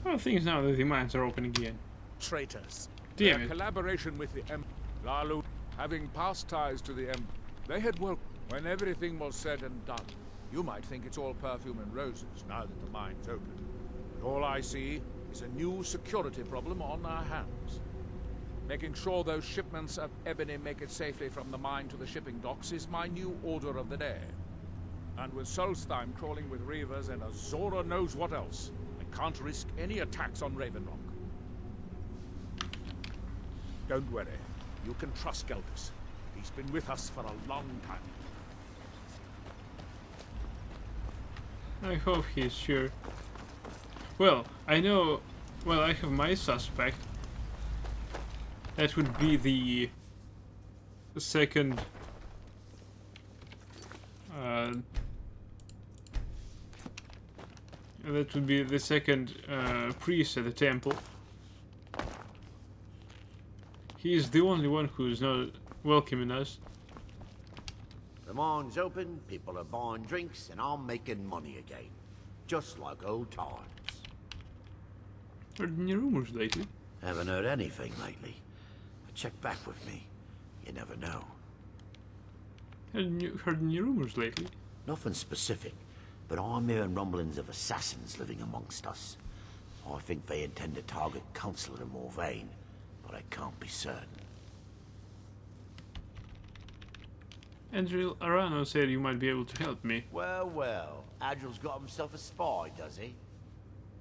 Well, things now that the mines are open again. Traitors. Damn Their it. collaboration with the Lalu, having past ties to the they had woke when everything was said and done. You might think it's all perfume and roses now that the mine's open. But all I see is a new security problem on our hands. Making sure those shipments of ebony make it safely from the mine to the shipping docks is my new order of the day. And with Solstheim crawling with reavers and Azora knows what else, I can't risk any attacks on Raven Rock. Don't worry. You can trust Geldis. He's been with us for a long time. I hope he's sure. Well, I know... Well, I have my suspect. That would be the second... that would be the second priest at the temple. He's the only one who's not welcoming us. The mine's open, people are buying drinks, and I'm making money again. Just like old times. Heard any rumors lately? Haven't heard anything lately. But check back with me. You never know. Heard any rumors lately? Nothing specific, but I'm hearing rumblings of assassins living amongst us. I think they intend to target Councillor de Morvain, but I can't be certain. Andril Arano said you might be able to help me. Well, well. Adril's got himself a spy, does he?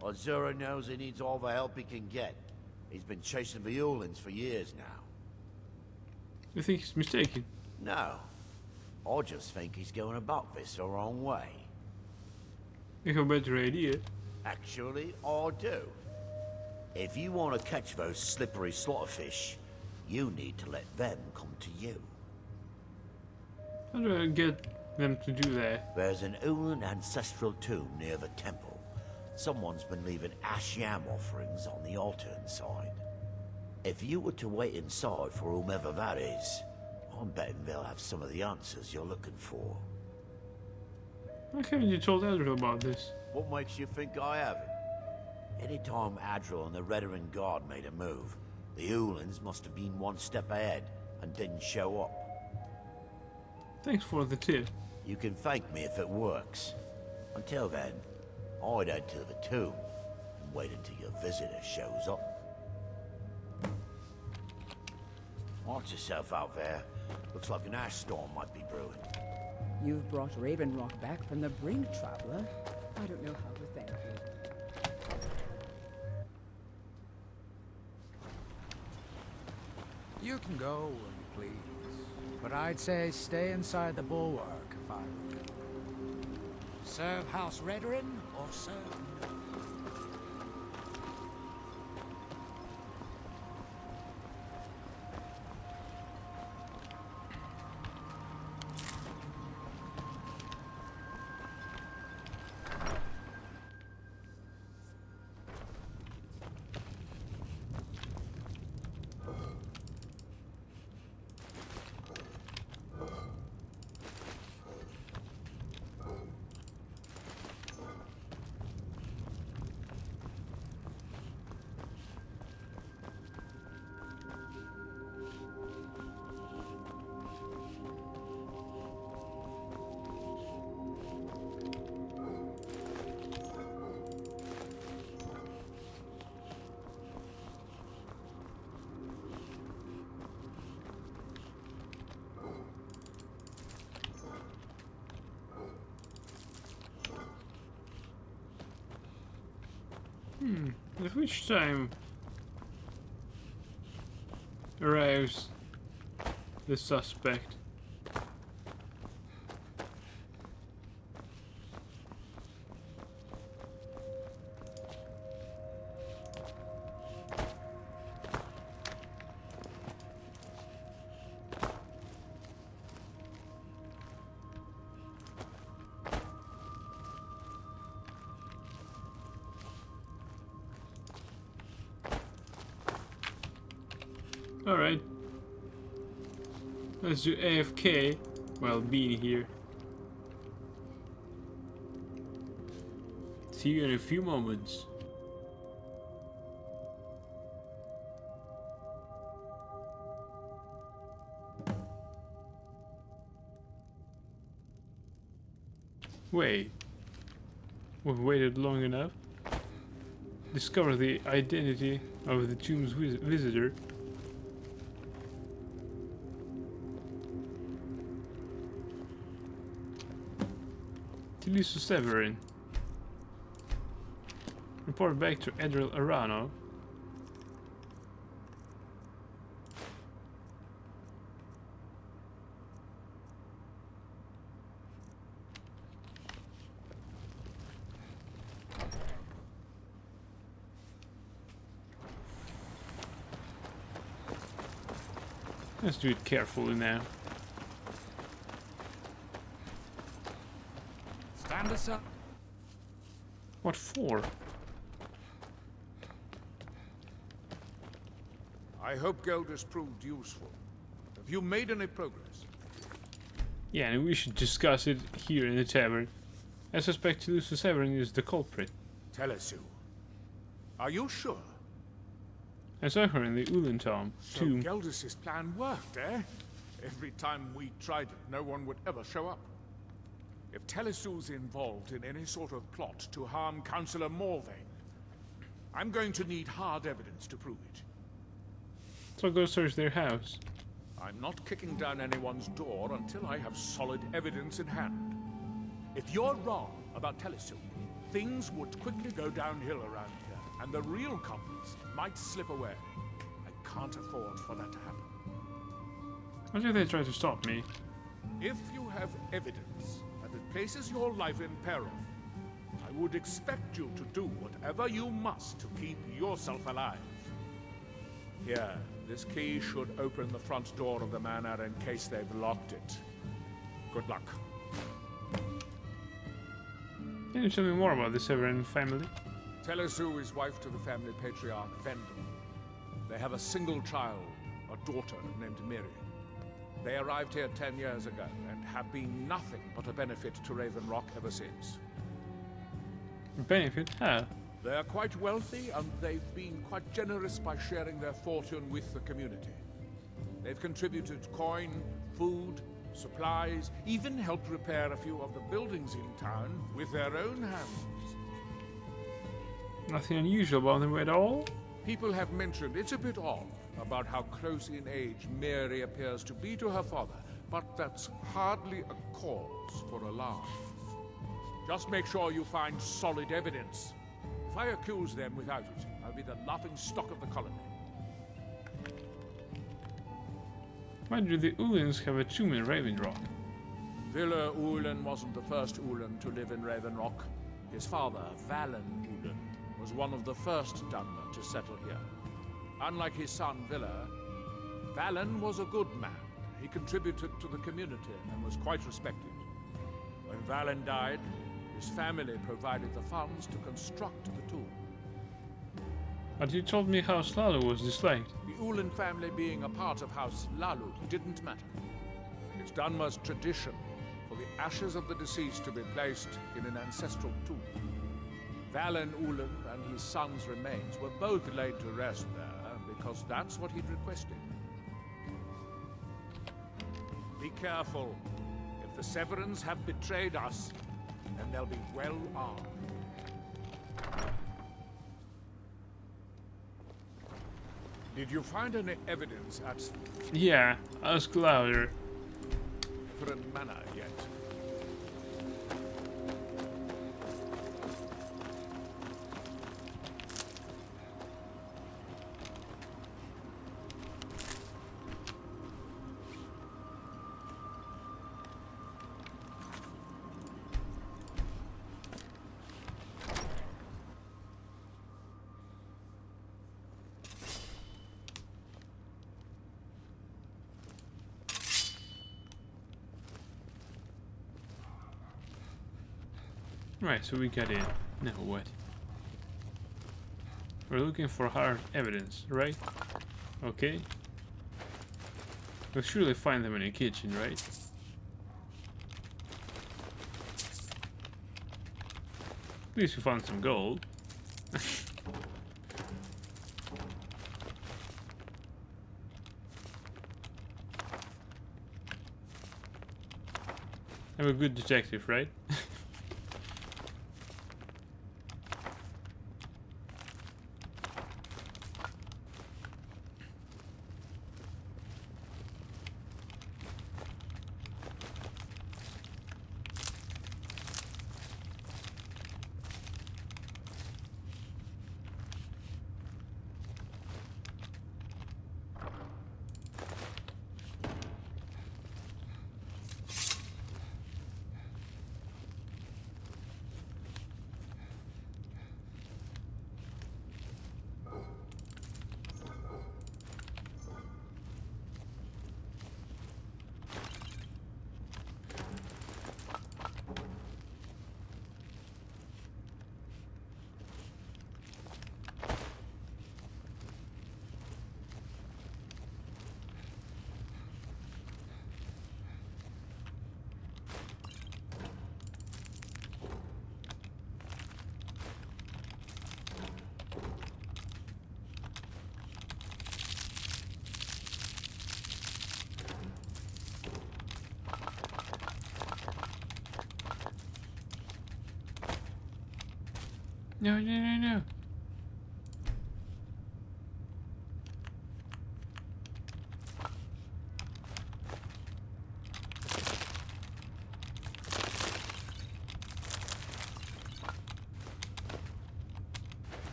Azura knows he needs all the help he can get. He's been chasing the Ulans for years now. You think he's mistaken? No. I just think he's going about this the wrong way. You have a better idea. Actually, I do. If you want to catch those slippery slaughterfish, you need to let them come to you. How do I get them to do that? There's an Ulan ancestral tomb near the temple. Someone's been leaving ash yam offerings on the altar inside. If you were to wait inside for whomever that is, I'm betting they'll have some of the answers you're looking for. Why haven't you told Adril about this? What makes you think I haven't? Anytime Adril and the Redoran Guard made a move, the Ulans must have been one step ahead and didn't show up. Thanks for the tip. You can thank me if it works. Until then, I'd head to the tomb and wait until your visitor shows up. Watch yourself out there. Looks like an ash storm might be brewing. You've brought Raven Rock back from the brink, traveler. I don't know how to thank you. You can go when you please, but I'd say stay inside the bulwark if I were you. Serve House Redoran or serve no. At which time arrives the suspect? Alright. Let's do AFK while being here. See you in a few moments. Wait. We've waited long enough. Discover the identity of the tomb's visitor. Taliso Severin. Report back to Adriel Arano. Let's do it carefully now. Stand aside. What for? I hope Gelders proved useful. Have you made any progress? Yeah, and we should discuss it here in the tavern. I suspect Taliso Severin is the culprit. Taliso. Are you sure? I saw her in the Ulan tomb. So Gelders' plan worked, eh? Every time we tried it, no one would ever show up. If Taliso's involved in any sort of plot to harm Councillor Morvain, I'm going to need hard evidence to prove it. So go search their house. I'm not kicking down anyone's door until I have solid evidence in hand. If you're wrong about Taliso, things would quickly go downhill around here, and the real culprits might slip away. I can't afford for that to happen. What if they try to stop me? If you have evidence that it places your life in peril, I would expect you to do whatever you must to keep yourself alive. Here, this key should open the front door of the manor in case they've locked it. Good luck. Can you tell me more about the Severin family? Taliso is wife to the family patriarch Vendel. They have a single child, a daughter named Miriam. They arrived here 10 years ago and have been nothing but a benefit to Raven Rock ever since. Benefit? How? They are quite wealthy, and they've been quite generous by sharing their fortune with the community. They've contributed coin, food, supplies, even helped repair a few of the buildings in town with their own hands. Nothing unusual about them at all? People have mentioned it's a bit odd about how close in age Mary appears to be to her father, but that's hardly a cause for alarm. Just make sure you find solid evidence. If I accuse them without it, I'll be the laughing stock of the colony. Why do the Ulans have a tomb in Raven Rock? Villa Ulan wasn't the first Ulan to live in Raven Rock. His father, Valen Ulan, was one of the first Dunmer to settle here. Unlike his son, Villa, Valen was a good man. He contributed to the community and was quite respected. When Valen died, his family provided the funds to construct the tomb. But you told me House Lalu was disliked. The Ulan family being a part of House Lalu didn't matter. It's Dunmer's tradition for the ashes of the deceased to be placed in an ancestral tomb. Valen Ulan and his son's remains were both laid to rest there because that's what he'd requested. Be careful. If the Severins have betrayed us, then they'll be well armed. Did you find any evidence at... Yeah, ask louder. Different manor yet? Right, so we got in. Now what? We're looking for hard evidence, right? Okay. We'll surely find them in a kitchen, right? At least we found some gold. I'm a good detective, right? No.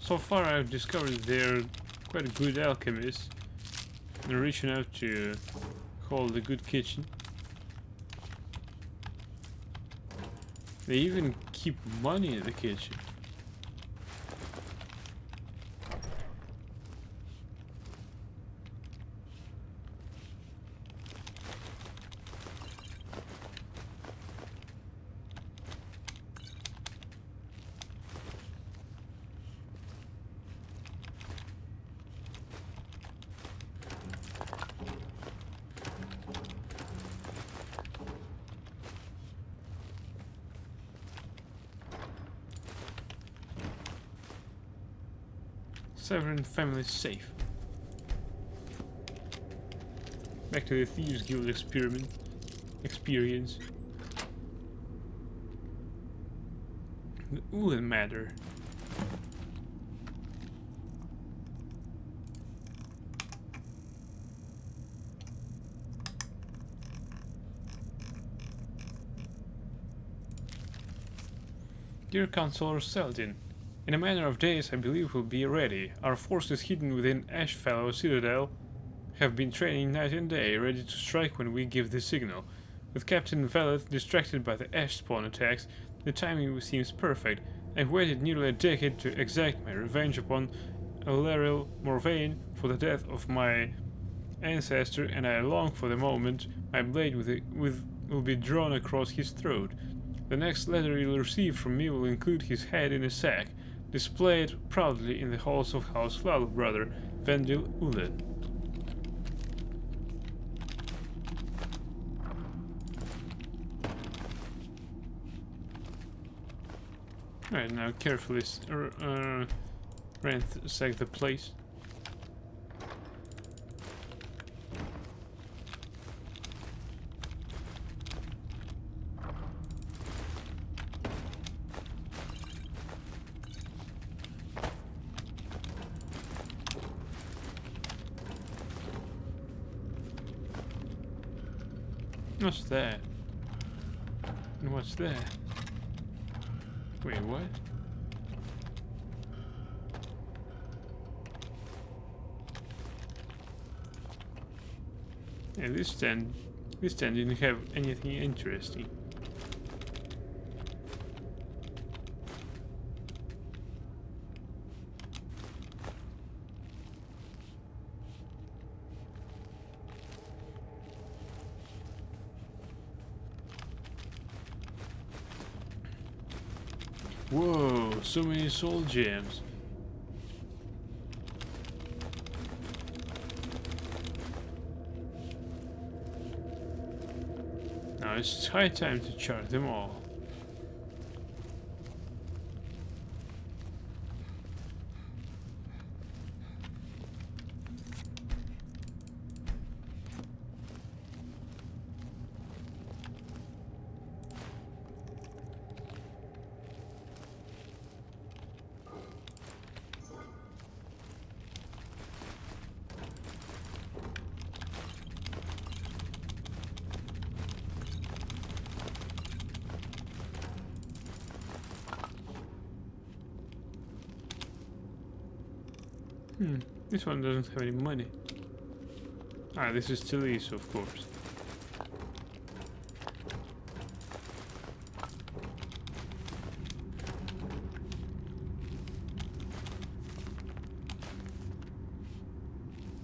So far I've discovered they're quite good alchemists. They're rich enough to hold a good kitchen. They even keep money in the kitchen. Severin family safe. Back to the Thieves Guild experience. The Ulen matter. Dear Counselor Seldin, in a matter of days I believe we'll be ready. Our forces hidden within Ashfallow Citadel have been training night and day, ready to strike when we give the signal. With Captain Veleth distracted by the Ash Spawn attacks, the timing seems perfect. I've waited nearly a decade to exact my revenge upon Alaril Morvain for the death of my ancestor, and I long for the moment my blade will be drawn across his throat. The next letter you'll receive from me will include his head in a sack, displayed proudly in the halls of House Valbrother, Vendil Ulen. Alright, now carefully ransack the place. What's that? And what's that? Wait, what? Yeah, this stand didn't have anything interesting. Whoa, so many soul gems. Now it's high time to charge them all. This one doesn't have any money. Ah, this is Talise, of course.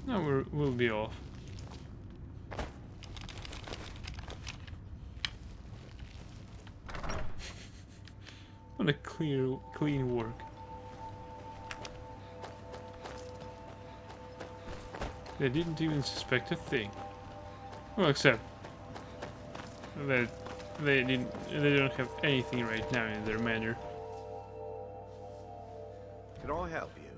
Now we'll be off. What a clean work. They didn't even suspect a thing. Well, except that they don't have anything right now in their manor. Can I help you?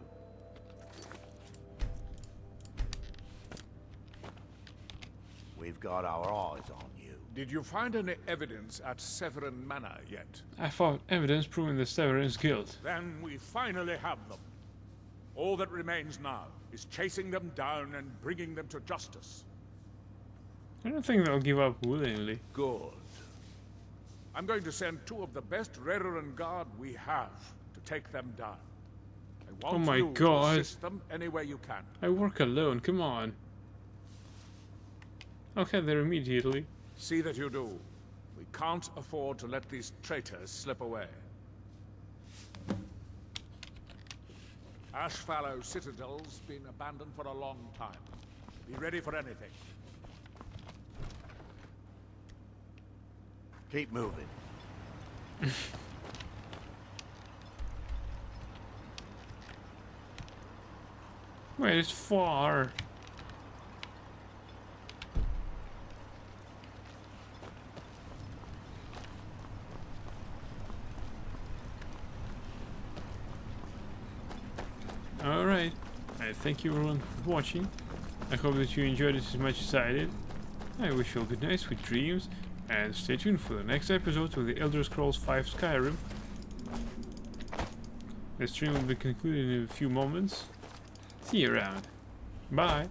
We've got our eyes on you. Did you find any evidence at Severin Manor yet? I found evidence proving the Severin's guilt. Then we finally have them. All that remains now is chasing them down and bringing them to justice. I don't think they'll give up willingly. Good. I'm going to send 2 of the best Redoran Guard we have to take them down. I want Oh my you God. to assist them any way you can. I work alone, come on. I'll head there immediately. See that you do. We can't afford to let these traitors slip away. Ashfallow Citadel's been abandoned for a long time. Be ready for anything. Keep moving. Wait, it's far. Alright, I thank you everyone for watching. I hope that you enjoyed it as much as I did. I wish you all good nights, sweet dreams, and stay tuned for the next episode of the Elder Scrolls V Skyrim. The stream will be concluded in a few moments. See you around. Bye!